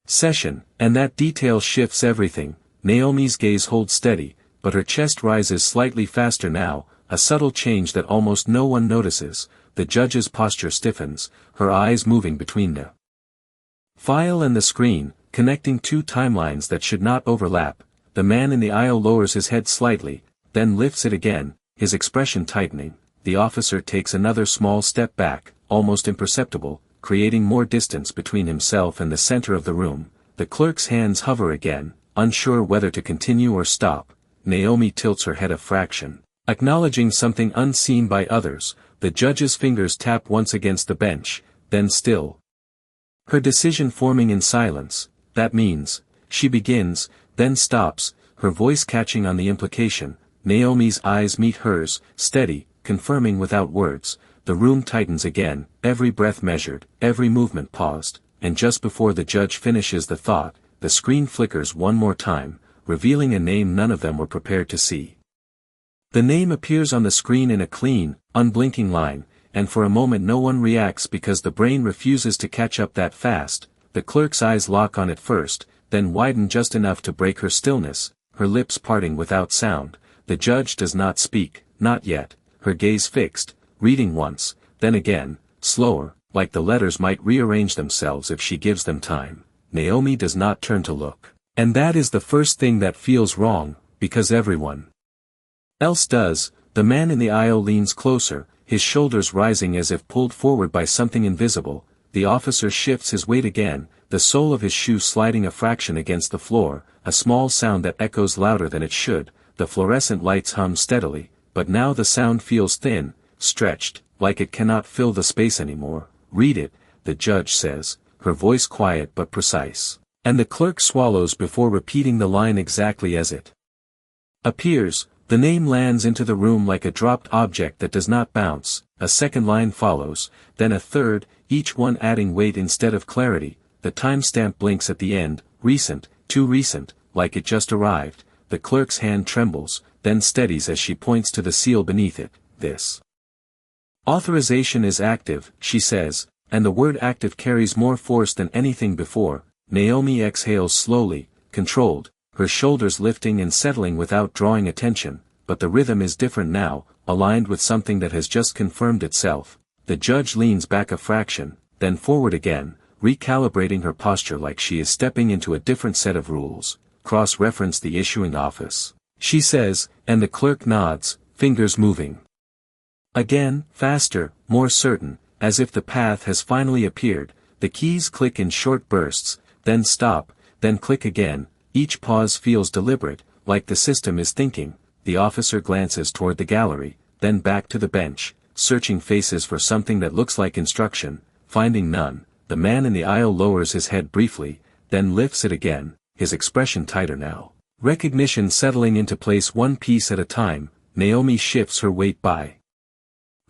session, and that detail shifts everything. Naomi's gaze holds steady, but her chest rises slightly faster now, a subtle change that almost no one notices. The judge's posture stiffens, her eyes moving between the file and the screen, connecting two timelines that should not overlap. The man in the aisle lowers his head slightly, then lifts it again, his expression tightening. The officer takes another small step back, almost imperceptible, creating more distance between himself and the center of the room. The clerk's hands hover again, unsure whether to continue or stop. Naomi tilts her head a fraction, acknowledging something unseen by others. The judge's fingers tap once against the bench, then still. Her decision forming in silence. That means, she begins, then stops, her voice catching on the implication. Naomi's eyes meet hers, steady, confirming without words. The room tightens again, every breath measured, every movement paused, and just before the judge finishes the thought, the screen flickers one more time, revealing a name none of them were prepared to see. The name appears on the screen in a clean, unblinking line, and for a moment no one reacts because the brain refuses to catch up that fast. The clerk's eyes lock on it first, then widen just enough to break her stillness, her lips parting without sound. The judge does not speak, not yet, her gaze fixed, reading once, then again, slower, like the letters might rearrange themselves if she gives them time. Naomi does not turn to look. And that is the first thing that feels wrong, because everyone else does. The man in the aisle leans closer, his shoulders rising as if pulled forward by something invisible. The officer shifts his weight again, the sole of his shoe sliding a fraction against the floor, a small sound that echoes louder than it should. The fluorescent lights hum steadily, but now the sound feels thin, stretched, like it cannot fill the space anymore. Read it, the judge says, her voice quiet but precise. And the clerk swallows before repeating the line exactly as it appears. The name lands into the room like a dropped object that does not bounce. A second line follows, then a third, each one adding weight instead of clarity. The timestamp blinks at the end, recent, too recent, like it just arrived. The clerk's hand trembles, then steadies as she points to the seal beneath it. This authorization is active, she says, and the word active carries more force than anything before. Naomi exhales slowly, controlled, her shoulders lifting and settling without drawing attention, but the rhythm is different now, aligned with something that has just confirmed itself. The judge leans back a fraction, then forward again, recalibrating her posture like she is stepping into a different set of rules. Cross-reference the issuing office, she says, and the clerk nods, fingers moving. Again, faster, more certain, as if the path has finally appeared. The keys click in short bursts, then stop, then click again. Each pause feels deliberate, like the system is thinking. The officer glances toward the gallery, then back to the bench, searching faces for something that looks like instruction. Finding none, the man in the aisle lowers his head briefly, then lifts it again, his expression tighter now. Recognition settling into place one piece at a time. Naomi shifts her weight by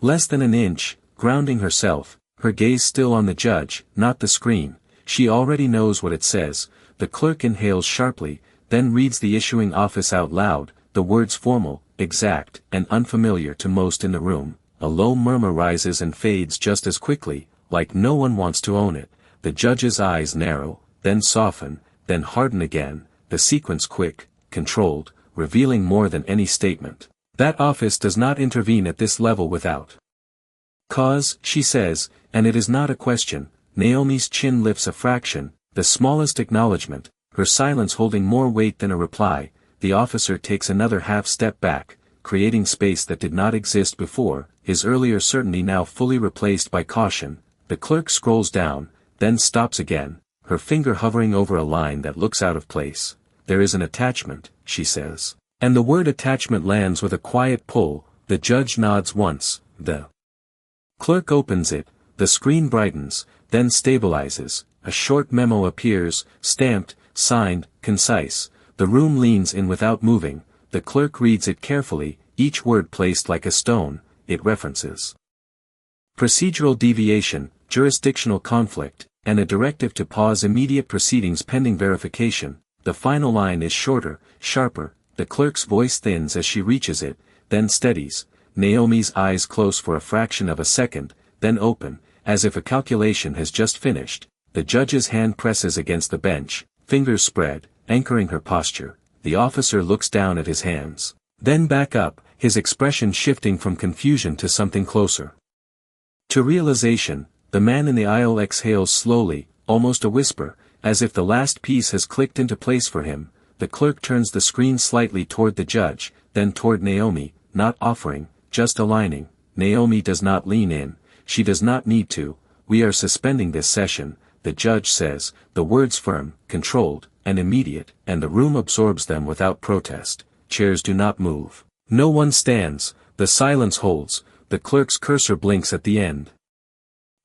less than an inch, grounding herself, her gaze still on the judge, not the screen. She already knows what it says. The clerk inhales sharply, then reads the issuing office out loud, the words formal, exact, and unfamiliar to most in the room. A low murmur rises and fades just as quickly, like no one wants to own it. The judge's eyes narrow, then soften, then harden again, the sequence quick, controlled, revealing more than any statement. That office does not intervene at this level without cause, she says, and it is not a question. Naomi's chin lifts a fraction, the smallest acknowledgement, her silence holding more weight than a reply. The officer takes another half step back, creating space that did not exist before, his earlier certainty now fully replaced by caution. The clerk scrolls down, then stops again, her finger hovering over a line that looks out of place. There is an attachment, she says. And the word attachment lands with a quiet pull. The judge nods once, the clerk opens it, the screen brightens, then stabilizes. A short memo appears, stamped, signed, concise. The room leans in without moving. The clerk reads it carefully, each word placed like a stone. It references procedural deviation, jurisdictional conflict, and a directive to pause immediate proceedings pending verification. The final line is shorter, sharper. The clerk's voice thins as she reaches it, then steadies. Naomi's eyes close for a fraction of a second, then open, as if a calculation has just finished. The judge's hand presses against the bench, fingers spread, anchoring her posture. The officer looks down at his hands, then back up, his expression shifting from confusion to something closer to realization. The man in the aisle exhales slowly, almost a whisper, as if the last piece has clicked into place for him. The clerk turns the screen slightly toward the judge, then toward Naomi, not offering, just aligning. Naomi does not lean in, she does not need to. We are suspending this session, the judge says, the words firm, controlled, and immediate, and the room absorbs them without protest. Chairs do not move. No one stands, the silence holds, the clerk's cursor blinks at the end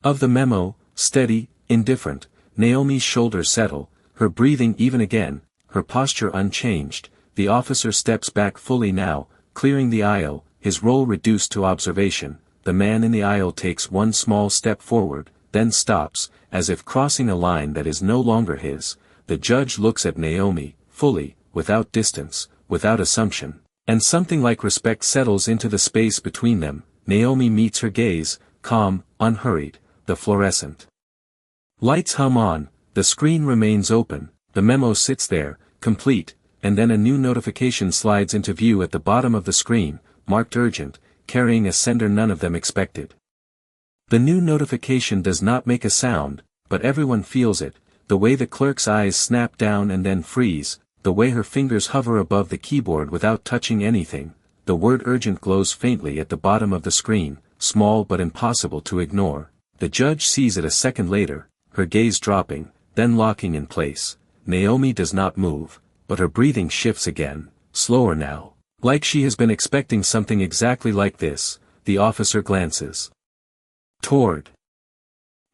of the memo, steady, indifferent. Naomi's shoulders settle, her breathing even again, her posture unchanged. The officer steps back fully now, clearing the aisle, his role reduced to observation. The man in the aisle takes one small step forward, then stops, as if crossing a line that is no longer his. The judge looks at Naomi, fully, without distance, without assumption, and something like respect settles into the space between them. Naomi meets her gaze, calm, unhurried. The fluorescent lights hum on, the screen remains open, the memo sits there, complete, and then a new notification slides into view at the bottom of the screen, marked urgent, carrying a sender none of them expected. The new notification does not make a sound, but everyone feels it, the way the clerk's eyes snap down and then freeze, the way her fingers hover above the keyboard without touching anything. The word urgent glows faintly at the bottom of the screen, small but impossible to ignore. The judge sees it a second later, her gaze dropping, then locking in place. Naomi does not move, but her breathing shifts again, slower now, like she has been expecting something exactly like this. The officer glances toward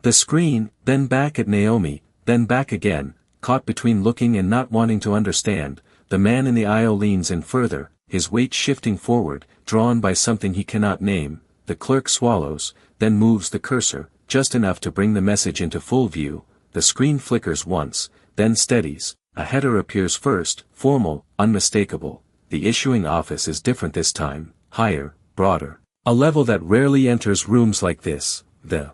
the screen, then back at Naomi, then back again, caught between looking and not wanting to understand. The man in the aisle leans in further, his weight shifting forward, drawn by something he cannot name. The clerk swallows, then moves the cursor, just enough to bring the message into full view. The screen flickers once, then steadies. A header appears first, formal, unmistakable. The issuing office is different this time, higher, broader. A level that rarely enters rooms like this. The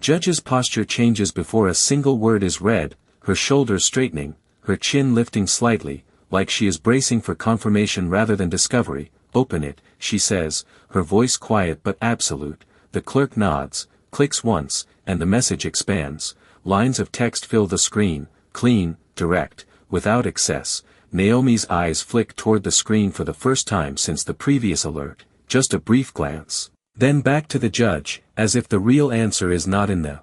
judge's posture changes before a single word is read, her shoulders straightening, her chin lifting slightly, like she is bracing for confirmation rather than discovery. Open it, she says, her voice quiet but absolute. The clerk nods, clicks once, and the message expands. Lines of text fill the screen, clean, direct, without excess. Naomi's eyes flick toward the screen for the first time since the previous alert, just a brief glance. Then back to the judge, as if the real answer is not in the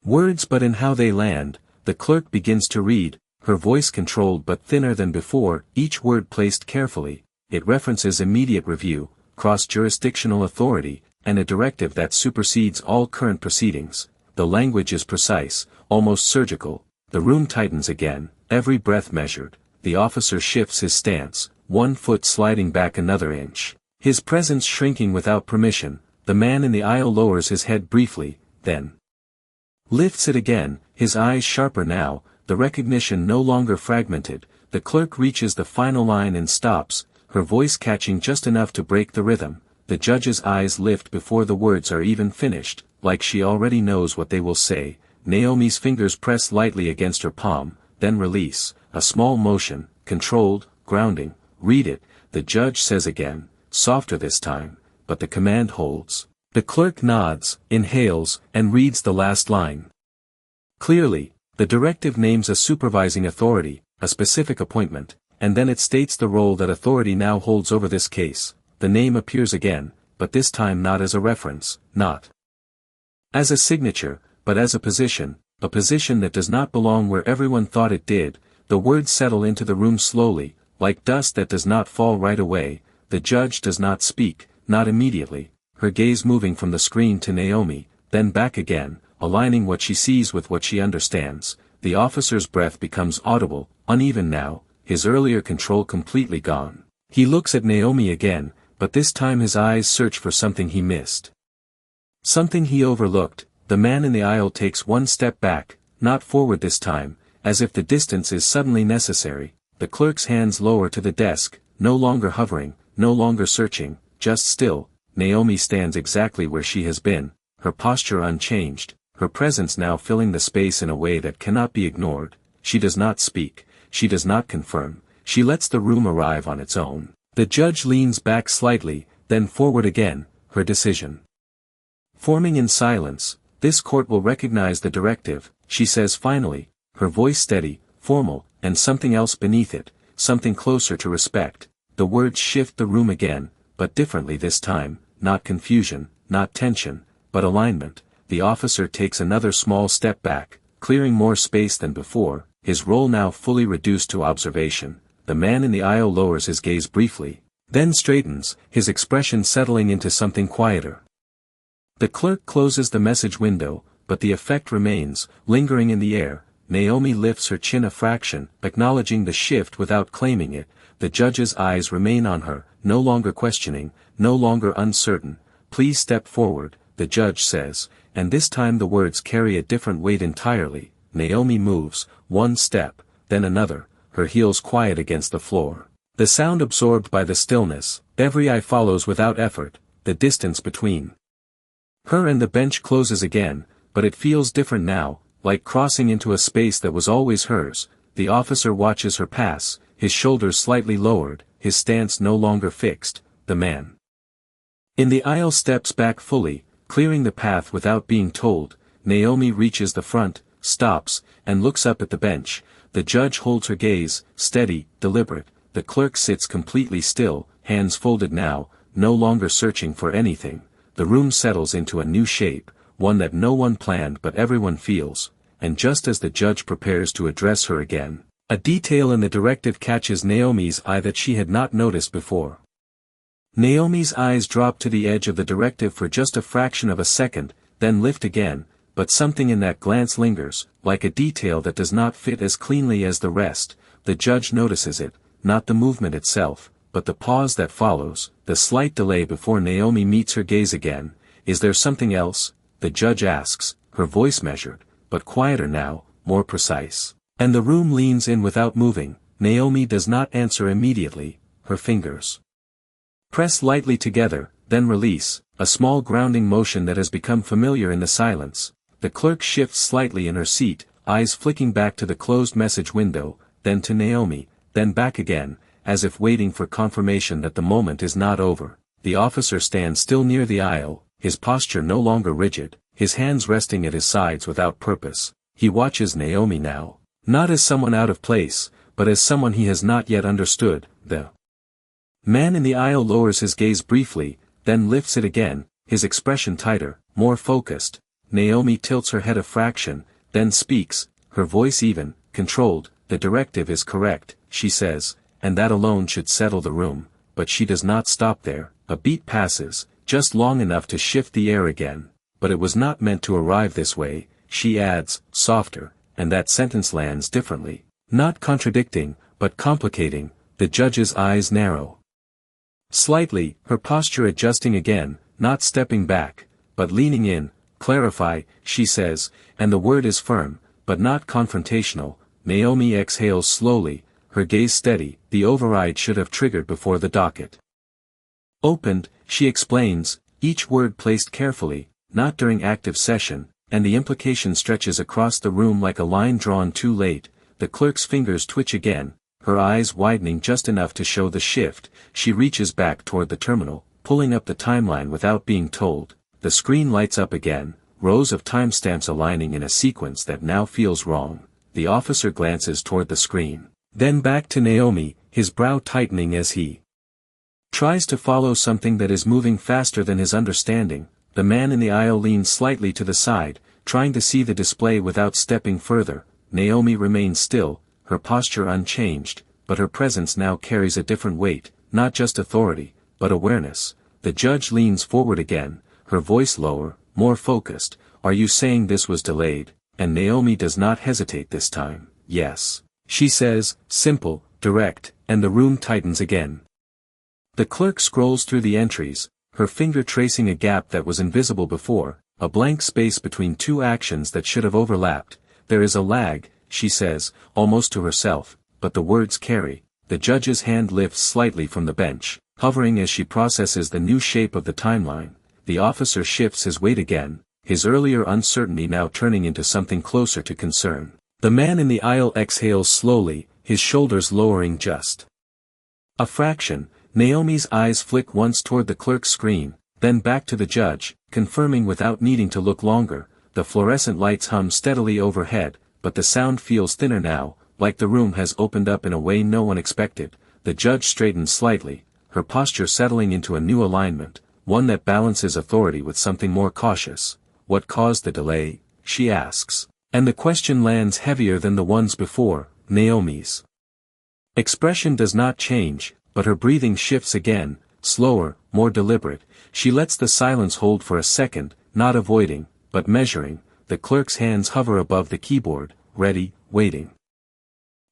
words but in how they land. The clerk begins to read, her voice controlled but thinner than before, each word placed carefully. It references immediate review, cross-jurisdictional authority, and a directive that supersedes all current proceedings. The language is precise, almost surgical. The room tightens again, every breath measured. The officer shifts his stance, one foot sliding back another inch, his presence shrinking without permission. The man in the aisle lowers his head briefly, then lifts it again, his eyes sharper now, the recognition no longer fragmented. The clerk reaches the final line and stops, her voice catching just enough to break the rhythm. The judge's eyes lift before the words are even finished, like she already knows what they will say. Naomi's fingers press lightly against her palm, then release, a small motion, controlled, grounding. Read it, the judge says again, softer this time, but the command holds. The clerk nods, inhales, and reads the last line clearly. The directive names a supervising authority, a specific appointment, and then it states the role that authority now holds over this case. The name appears again, but this time not as a reference, not as a signature, but as a position that does not belong where everyone thought it did. The words settle into the room slowly, like dust that does not fall right away. The judge does not speak, not immediately, her gaze moving from the screen to Naomi, then back again, aligning what she sees with what she understands. The officer's breath becomes audible, uneven now, his earlier control completely gone. He looks at Naomi again, but this time his eyes search for something he missed. Something he overlooked. The man in the aisle takes one step back, not forward this time, as if the distance is suddenly necessary. The clerk's hands lower to the desk, no longer hovering, no longer searching. just still. Naomi stands exactly where she has been, her posture unchanged, her presence now filling the space in a way that cannot be ignored. She does not speak, she does not confirm, she lets the room arrive on its own. The judge leans back slightly, then forward again, her decision forming in silence. This court will recognize the directive, she says finally, her voice steady, formal, and something else beneath it, something closer to respect. The words shift the room again, but differently this time, not confusion, not tension, but alignment. The officer takes another small step back, clearing more space than before, his role now fully reduced to observation. The man in the aisle lowers his gaze briefly, then straightens, his expression settling into something quieter. The clerk closes the message window, but the effect remains, lingering in the air. Naomi lifts her chin a fraction, acknowledging the shift without claiming it. The judge's eyes remain on her, no longer questioning, no longer uncertain. Please step forward, the judge says, and this time the words carry a different weight entirely. Naomi moves, one step, then another, her heels quiet against the floor. The sound absorbed by the stillness, every eye follows without effort, the distance between her and the bench closes again, but it feels different now, like crossing into a space that was always hers. The officer watches her pass, his shoulders slightly lowered, his stance no longer fixed. The man in the aisle steps back fully, clearing the path without being told. Naomi reaches the front, stops, and looks up at the bench. The judge holds her gaze, steady, deliberate. The clerk sits completely still, hands folded now, no longer searching for anything. The room settles into a new shape, one that no one planned but everyone feels, and just as the judge prepares to address her again, a detail in the directive catches Naomi's eye that she had not noticed before. Naomi's eyes drop to the edge of the directive for just a fraction of a second, then lift again, but something in that glance lingers, like a detail that does not fit as cleanly as the rest. The judge notices it, not the movement itself, but the pause that follows, the slight delay before Naomi meets her gaze again. Is there something else? The judge asks, her voice measured, but quieter now, more precise. And the room leans in without moving. Naomi does not answer immediately, her fingers press lightly together, then release, a small grounding motion that has become familiar in the silence. The clerk shifts slightly in her seat, eyes flicking back to the closed message window, then to Naomi, then back again, as if waiting for confirmation that the moment is not over. The officer stands still near the aisle, his posture no longer rigid, his hands resting at his sides without purpose. He watches Naomi now, not as someone out of place, but as someone he has not yet understood. The man in the aisle lowers his gaze briefly, then lifts it again, his expression tighter, more focused. Naomi tilts her head a fraction, then speaks, her voice even, controlled. The directive is correct, she says, and that alone should settle the room. But she does not stop there. A beat passes, just long enough to shift the air again. But it was not meant to arrive this way, she adds, softer, and that sentence lands differently. Not contradicting, but complicating. The judge's eyes narrow slightly, her posture adjusting again, not stepping back, but leaning in. Clarify, she says, and the word is firm, but not confrontational. Naomi exhales slowly, her gaze steady. The override should have triggered before the docket opened, she explains, each word placed carefully, not during active session, and the implication stretches across the room like a line drawn too late. The clerk's fingers twitch again, her eyes widening just enough to show the shift. She reaches back toward the terminal, pulling up the timeline without being told. The screen lights up again, rows of timestamps aligning in a sequence that now feels wrong. The officer glances toward the screen, then back to Naomi, his brow tightening as he tries to follow something that is moving faster than his understanding. The man in the aisle leans slightly to the side, trying to see the display without stepping further. Naomi remains still, her posture unchanged, but her presence now carries a different weight, not just authority, but awareness. The judge leans forward again, her voice lower, more focused. Are you saying this was delayed? And Naomi does not hesitate this time. Yes, she says, simple, direct, and the room tightens again. The clerk scrolls through the entries, her finger tracing a gap that was invisible before, a blank space between two actions that should have overlapped. There is a lag, she says, almost to herself, but the words carry. The judge's hand lifts slightly from the bench, hovering as she processes the new shape of the timeline. The officer shifts his weight again, his earlier uncertainty now turning into something closer to concern. The man in the aisle exhales slowly, his shoulders lowering just a fraction. Naomi's eyes flick once toward the clerk's screen, then back to the judge, confirming without needing to look longer. The fluorescent lights hum steadily overhead, but the sound feels thinner now, like the room has opened up in a way no one expected. The judge straightens slightly, her posture settling into a new alignment, one that balances authority with something more cautious. What caused the delay? She asks. And the question lands heavier than the ones before. Naomi's expression does not change, but her breathing shifts again, slower, more deliberate. She lets the silence hold for a second, not avoiding, but measuring. The clerk's hands hover above the keyboard, ready, waiting.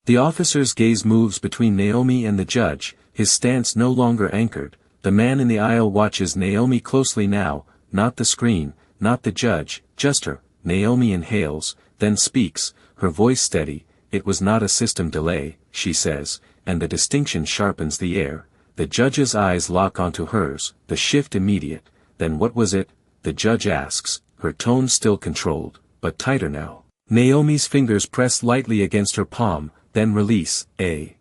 The officer's gaze moves between Naomi and the judge, his stance no longer anchored. The man in the aisle watches Naomi closely now, not the screen, not the judge, just her. Naomi inhales, then speaks, her voice steady. It was not a system delay, she says, and the distinction sharpens the air. The judge's eyes lock onto hers, the shift immediate. Then what was it? The judge asks, her tone still controlled, but tighter now. Naomi's fingers press lightly against her palm, then release, a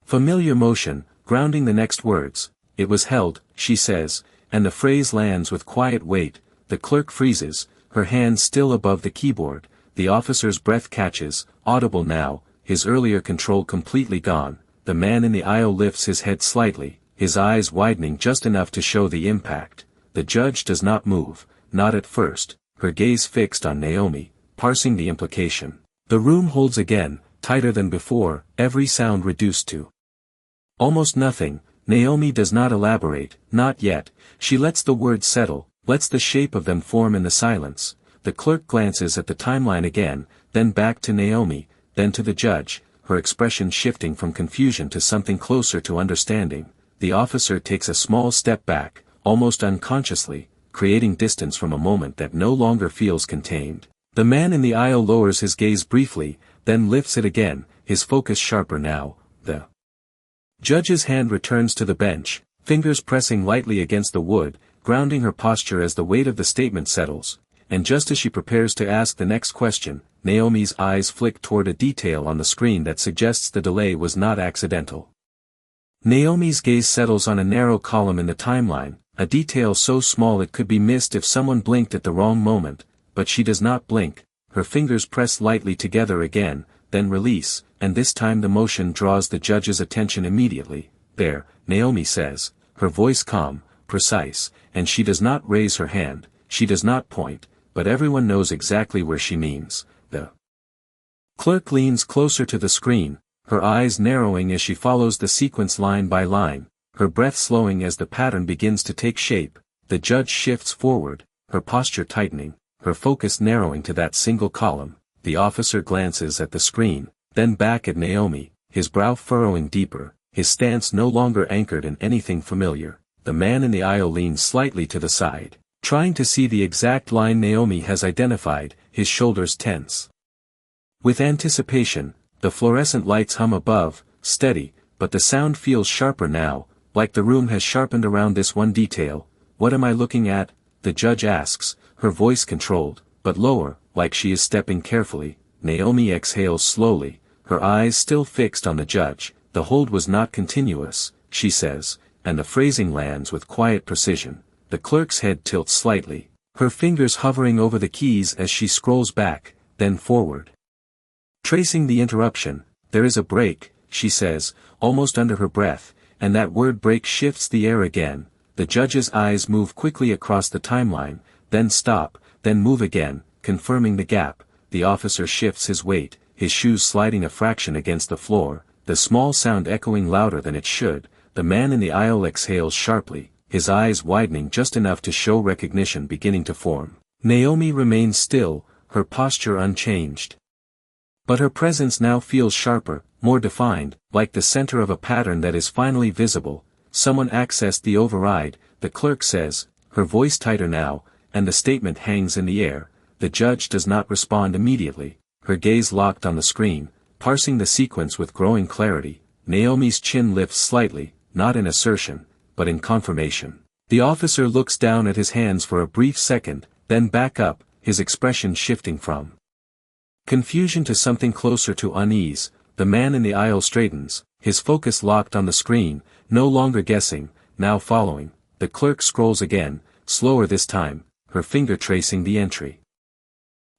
familiar motion, grounding the next words. It was held, she says, and the phrase lands with quiet weight. The clerk freezes, her hands still above the keyboard. The officer's breath catches, audible now, his earlier control completely gone. The man in the aisle lifts his head slightly, his eyes widening just enough to show the impact. The judge does not move, not at first, her gaze fixed on Naomi, parsing the implication. The room holds again, tighter than before, every sound reduced to almost nothing. Naomi does not elaborate, not yet. She lets the words settle, lets the shape of them form in the silence. The clerk glances at the timeline again, then back to Naomi, then to the judge, her expression shifting from confusion to something closer to understanding. The officer takes a small step back, almost unconsciously, creating distance from a moment that no longer feels contained. The man in the aisle lowers his gaze briefly, then lifts it again, his focus sharper now. The judge's hand returns to the bench, fingers pressing lightly against the wood, grounding her posture as the weight of the statement settles. And just as she prepares to ask the next question, Naomi's eyes flick toward a detail on the screen that suggests the delay was not accidental. Naomi's gaze settles on a narrow column in the timeline, a detail so small it could be missed if someone blinked at the wrong moment, but she does not blink. Her fingers press lightly together again, then release, and this time the motion draws the judge's attention immediately. There, Naomi says, her voice calm, precise, and she does not raise her hand, she does not point, but everyone knows exactly where she means. The clerk leans closer to the screen, her eyes narrowing as she follows the sequence line by line, her breath slowing as the pattern begins to take shape. The judge shifts forward, her posture tightening, her focus narrowing to that single column. The officer glances at the screen, then back at Naomi, his brow furrowing deeper, his stance no longer anchored in anything familiar. The man in the aisle leans slightly to the side, trying to see the exact line Naomi has identified, his shoulders tense with anticipation. The fluorescent lights hum above, steady, but the sound feels sharper now, like the room has sharpened around this one detail. What am I looking at? The judge asks, her voice controlled, but lower, like she is stepping carefully. Naomi exhales slowly, her eyes still fixed on the judge. The hold was not continuous, she says, and the phrasing lands with quiet precision. The clerk's head tilts slightly, her fingers hovering over the keys as she scrolls back, then forward. Tracing the interruption, there is a break, she says, almost under her breath, and that word break shifts the air again. The judge's eyes move quickly across the timeline, then stop, then move again, confirming the gap. The officer shifts his weight, his shoes sliding a fraction against the floor, the small sound echoing louder than it should. The man in the aisle exhales sharply, his eyes widening just enough to show recognition beginning to form. Naomi remains still, her posture unchanged. But her presence now feels sharper, more defined, like the center of a pattern that is finally visible. Someone accessed the override, the clerk says, her voice tighter now, and the statement hangs in the air. The judge does not respond immediately, her gaze locked on the screen, parsing the sequence with growing clarity. Naomi's chin lifts slightly, not in assertion, but in confirmation. The officer looks down at his hands for a brief second, then back up, his expression shifting from confusion to something closer to unease. The man in the aisle straightens, his focus locked on the screen, no longer guessing, now following. The clerk scrolls again, slower this time, her finger tracing the entry.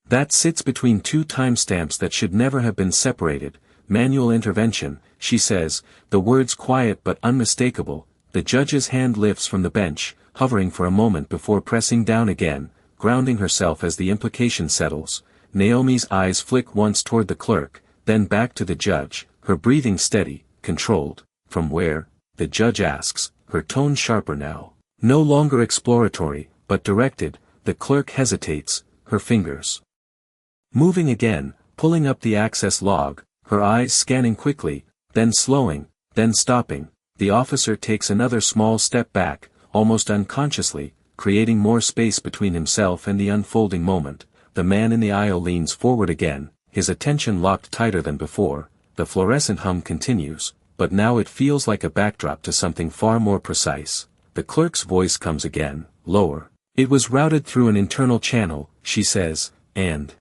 That sits between two timestamps that should never have been separated. Manual intervention, she says, the words quiet but unmistakable. The judge's hand lifts from the bench, hovering for a moment before pressing down again, grounding herself as the implication settles. Naomi's eyes flick once toward the clerk, then back to the judge, her breathing steady, controlled. From where? The judge asks, her tone sharper now. No longer exploratory, but directed. The clerk hesitates, her fingers moving again, pulling up the access log, her eyes scanning quickly, then slowing, then stopping. The officer takes another small step back, almost unconsciously, creating more space between himself and the unfolding moment. The man in the aisle leans forward again, his attention locked tighter than before. The fluorescent hum continues, but now it feels like a backdrop to something far more precise. The clerk's voice comes again, lower. It was routed through an internal channel, she says, and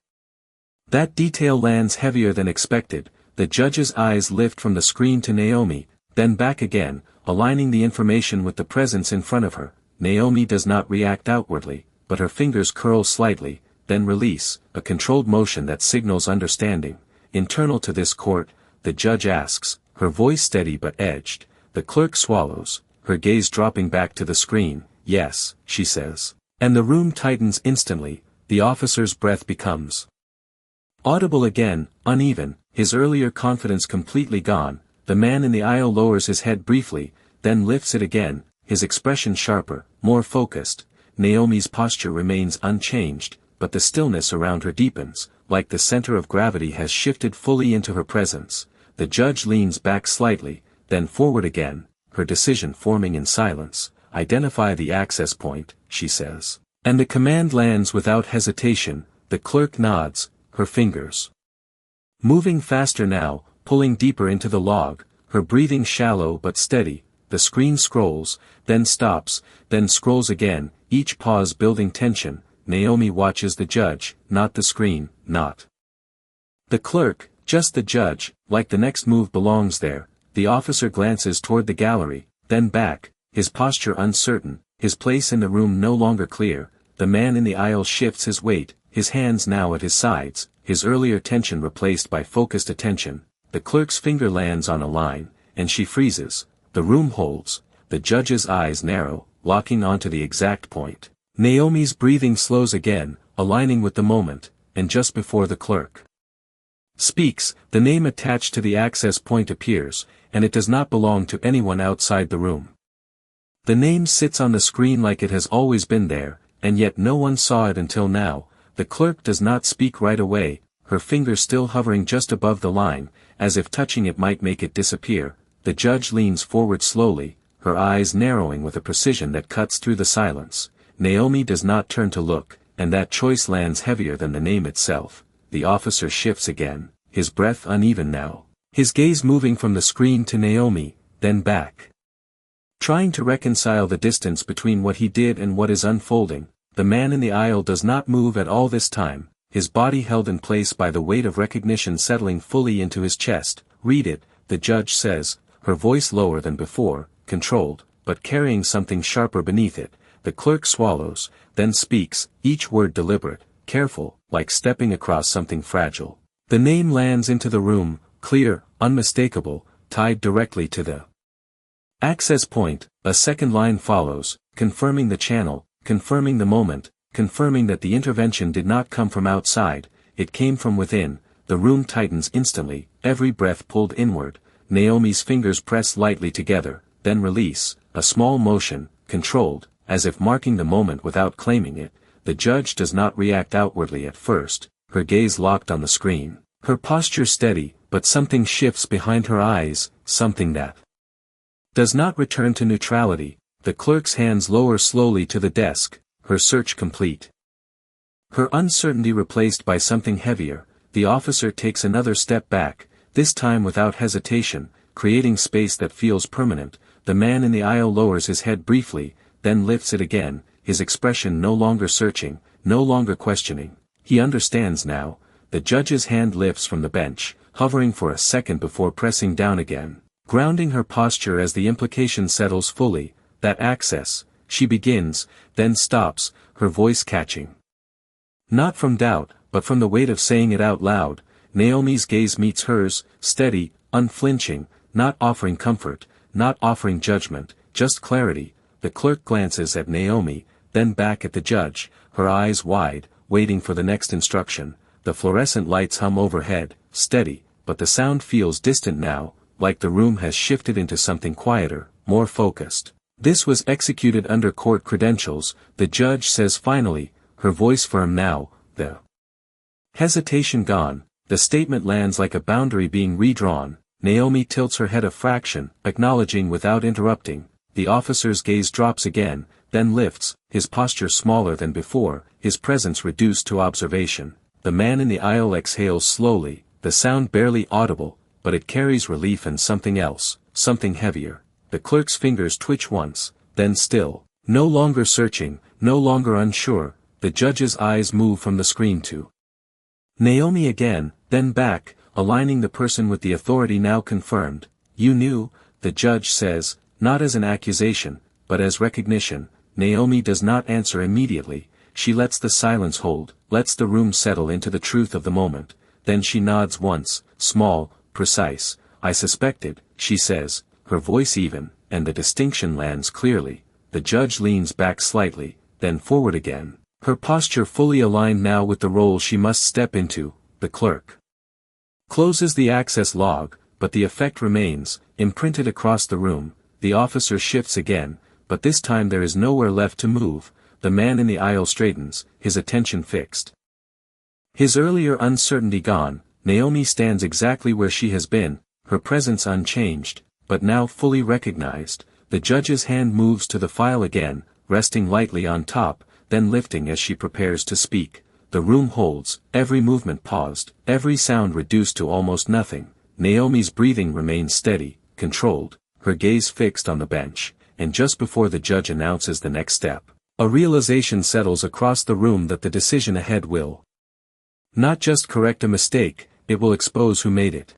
that detail lands heavier than expected. The judge's eyes lift from the screen to Naomi, then back again, aligning the information with the presence in front of her. Naomi does not react outwardly, but her fingers curl slightly, then release, a controlled motion that signals understanding. Internal to this court, the judge asks, her voice steady but edged. The clerk swallows, her gaze dropping back to the screen. Yes, she says. And the room tightens instantly. The officer's breath becomes audible again, uneven, his earlier confidence completely gone. The man in the aisle lowers his head briefly, then lifts it again, his expression sharper, more focused. Naomi's posture remains unchanged, but the stillness around her deepens, like the center of gravity has shifted fully into her presence. The judge leans back slightly, then forward again, her decision forming in silence. Identify the access point, she says. And the command lands without hesitation. The clerk nods, her fingers moving faster now, pulling deeper into the log, her breathing shallow but steady. The screen scrolls, then stops, then scrolls again, each pause building tension. Naomi watches the judge, not the screen, not the clerk, just the judge, like the next move belongs there. The officer glances toward the gallery, then back, his posture uncertain, his place in the room no longer clear. The man in the aisle shifts his weight, his hands now at his sides, his earlier tension replaced by focused attention. The clerk's finger lands on a line, and she freezes. The room holds, the judge's eyes narrow, locking onto the exact point. Naomi's breathing slows again, aligning with the moment, and just before the clerk speaks, the name attached to the access point appears, and it does not belong to anyone outside the room. The name sits on the screen like it has always been there, and yet no one saw it until now. The clerk does not speak right away, her finger still hovering just above the line, as if touching it might make it disappear. The judge leans forward slowly, her eyes narrowing with a precision that cuts through the silence. Naomi does not turn to look, and that choice lands heavier than the name itself. The officer shifts again, his breath uneven now, his gaze moving from the screen to Naomi, then back. Trying to reconcile the distance between what he did and what is unfolding. The man in the aisle does not move at all this time, his body held in place by the weight of recognition settling fully into his chest. Read it, the judge says, her voice lower than before, controlled, but carrying something sharper beneath it. The clerk swallows, then speaks, each word deliberate, careful, like stepping across something fragile. The name lands into the room, clear, unmistakable, tied directly to the access point. A second line follows, confirming the channel, confirming the moment, confirming that the intervention did not come from outside, it came from within. The room tightens instantly, every breath pulled inward. Naomi's fingers press lightly together, then release, a small motion, controlled, as if marking the moment without claiming it. The judge does not react outwardly at first, her gaze locked on the screen, her posture steady, but something shifts behind her eyes, something that does not return to neutrality. The clerk's hands lower slowly to the desk, her search complete. Her uncertainty replaced by something heavier. The officer takes another step back, this time without hesitation, creating space that feels permanent. The man in the aisle lowers his head briefly, then lifts it again, his expression no longer searching, no longer questioning. He understands now. The judge's hand lifts from the bench, hovering for a second before pressing down again, grounding her posture as the implication settles fully. That access, she begins, then stops, her voice catching. Not from doubt, but from the weight of saying it out loud. Naomi's gaze meets hers, steady, unflinching, not offering comfort, not offering judgment, just clarity. The clerk glances at Naomi, then back at the judge, her eyes wide, waiting for the next instruction. The fluorescent lights hum overhead, steady, but the sound feels distant now, like the room has shifted into something quieter, more focused. This was executed under court credentials, the judge says finally, her voice firm now, the hesitation gone. The statement lands like a boundary being redrawn. Naomi tilts her head a fraction, acknowledging without interrupting. The officer's gaze drops again, then lifts, his posture smaller than before, his presence reduced to observation. The man in the aisle exhales slowly, the sound barely audible, but it carries relief and something else, something heavier. The clerk's fingers twitch once, then still. No longer searching, no longer unsure, the judge's eyes move from the screen to Naomi again, then back, aligning the person with the authority now confirmed. You knew, the judge says, not as an accusation, but as recognition. Naomi does not answer immediately. She lets the silence hold, lets the room settle into the truth of the moment. Then she nods once, small, precise. I suspected, she says, her voice even, and the distinction lands clearly. The judge leans back slightly, then forward again, her posture fully aligned now with the role she must step into. The clerk closes the access log, but the effect remains, imprinted across the room. The officer shifts again, but this time there is nowhere left to move. The man in the aisle straightens, his attention fixed. His earlier uncertainty gone. Naomi stands exactly where she has been, her presence unchanged, but now fully recognized. The judge's hand moves to the file again, resting lightly on top, then lifting as she prepares to speak. The room holds, every movement paused, every sound reduced to almost nothing. Naomi's breathing remains steady, controlled, her gaze fixed on the bench, and just before the judge announces the next step, a realization settles across the room that the decision ahead will not just correct a mistake, it will expose who made it.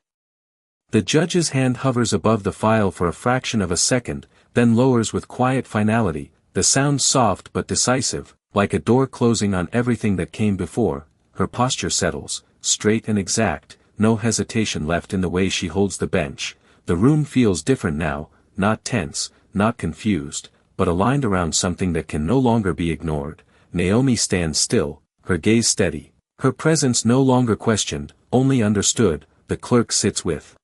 The judge's hand hovers above the file for a fraction of a second, then lowers with quiet finality, the sound soft but decisive, like a door closing on everything that came before. Her posture settles, straight and exact, no hesitation left in the way she holds the bench. The room feels different now, not tense, not confused, but aligned around something that can no longer be ignored. Naomi stands still, her gaze steady, her presence no longer questioned, only understood. The clerk sits with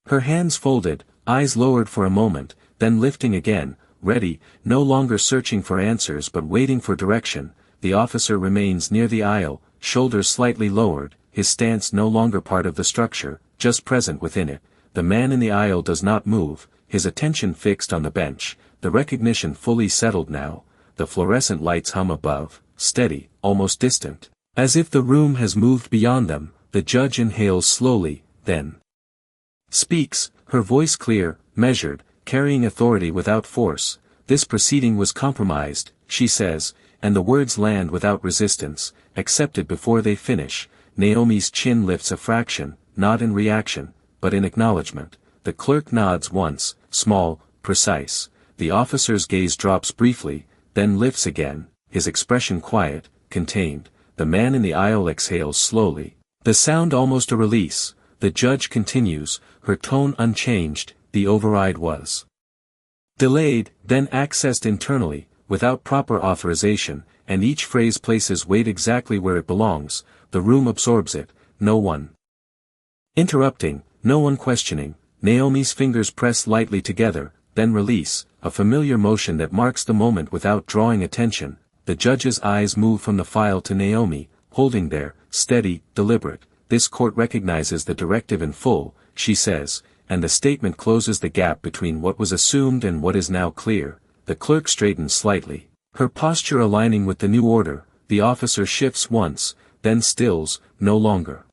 her hands folded, eyes lowered for a moment, then lifting again, ready, no longer searching for answers but waiting for direction. The officer remains near the aisle, shoulders slightly lowered, his stance no longer part of the structure, just present within it. The man in the aisle does not move, his attention fixed on the bench, the recognition fully settled now. The fluorescent lights hum above, steady, almost distant, as if the room has moved beyond them. The judge inhales slowly, then speaks, her voice clear, measured, carrying authority without force. This proceeding was compromised, she says, and the words land without resistance, accepted before they finish. Naomi's chin lifts a fraction, not in reaction, but in acknowledgement. The clerk nods once, small, precise. The officer's gaze drops briefly, then lifts again, his expression quiet, contained. The man in the aisle exhales slowly, the sound almost a release. The judge continues, her tone unchanged. The override was delayed, then accessed internally, without proper authorization, and each phrase places weight exactly where it belongs. The room absorbs it, no one interrupting, no one questioning. Naomi's fingers press lightly together, then release, a familiar motion that marks the moment without drawing attention. The judge's eyes move from the file to Naomi, holding there, steady, deliberate. This court recognizes the directive in full, she says, and the statement closes the gap between what was assumed and what is now clear. The clerk straightens slightly, her posture aligning with the new order. The officer shifts once, then stills, no longer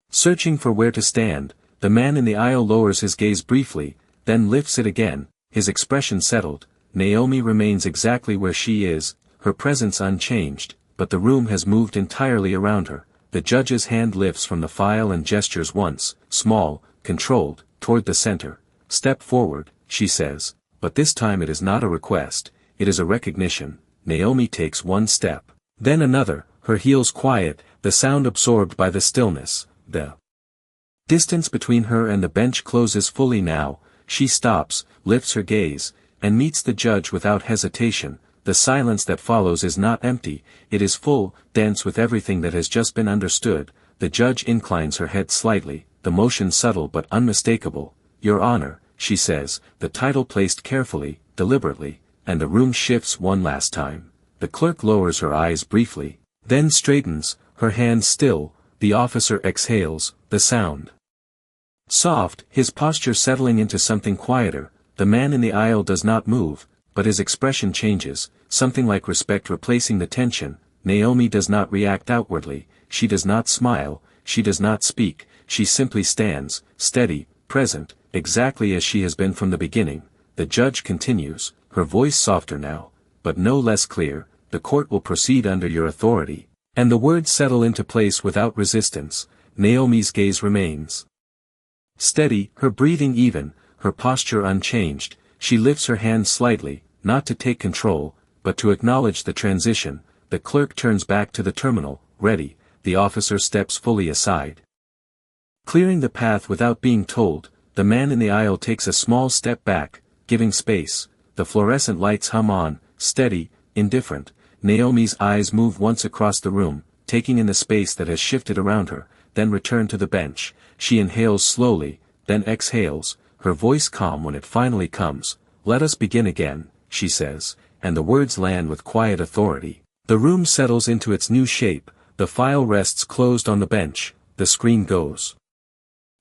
searching for where to stand. The man in the aisle lowers his gaze briefly, then lifts it again, his expression settled. Naomi remains exactly where she is, her presence unchanged, but the room has moved entirely around her. The judge's hand lifts from the file and gestures once, small, controlled, toward the center. "Step forward," she says, but this time it is not a request, it is a recognition. Naomi takes one step, then another, her heels quiet, the sound absorbed by the stillness. The distance between her and the bench closes fully now. She stops, lifts her gaze, and meets the judge without hesitation. The silence that follows is not empty, it is full, dense with everything that has just been understood. The judge inclines her head slightly, the motion subtle but unmistakable. "Your Honor," she says, the title placed carefully, deliberately, and the room shifts one last time. The clerk lowers her eyes briefly, then straightens, her hands still. The officer exhales, the sound soft, his posture settling into something quieter. The man in the aisle does not move, but his expression changes, something like respect replacing the tension. Naomi does not react outwardly, she does not smile, she does not speak, she simply stands, steady, present, exactly as she has been from the beginning. The judge continues, her voice softer now, but no less clear. "The court will proceed under your authority." And the words settle into place without resistance. Naomi's gaze remains steady, her breathing even, her posture unchanged. She lifts her hand slightly, not to take control, but to acknowledge the transition. The clerk turns back to the terminal, ready. The officer steps fully aside, clearing the path without being told. The man in the aisle takes a small step back, giving space. The fluorescent lights hum on, steady, indifferent. Naomi's eyes move once across the room, taking in the space that has shifted around her, then return to the bench. She inhales slowly, then exhales, her voice calm when it finally comes. "Let us begin again," she says, and the words land with quiet authority. The room settles into its new shape, the file rests closed on the bench, the screen goes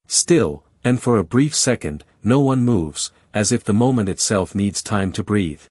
still, and for a brief second, no one moves, as if the moment itself needs time to breathe.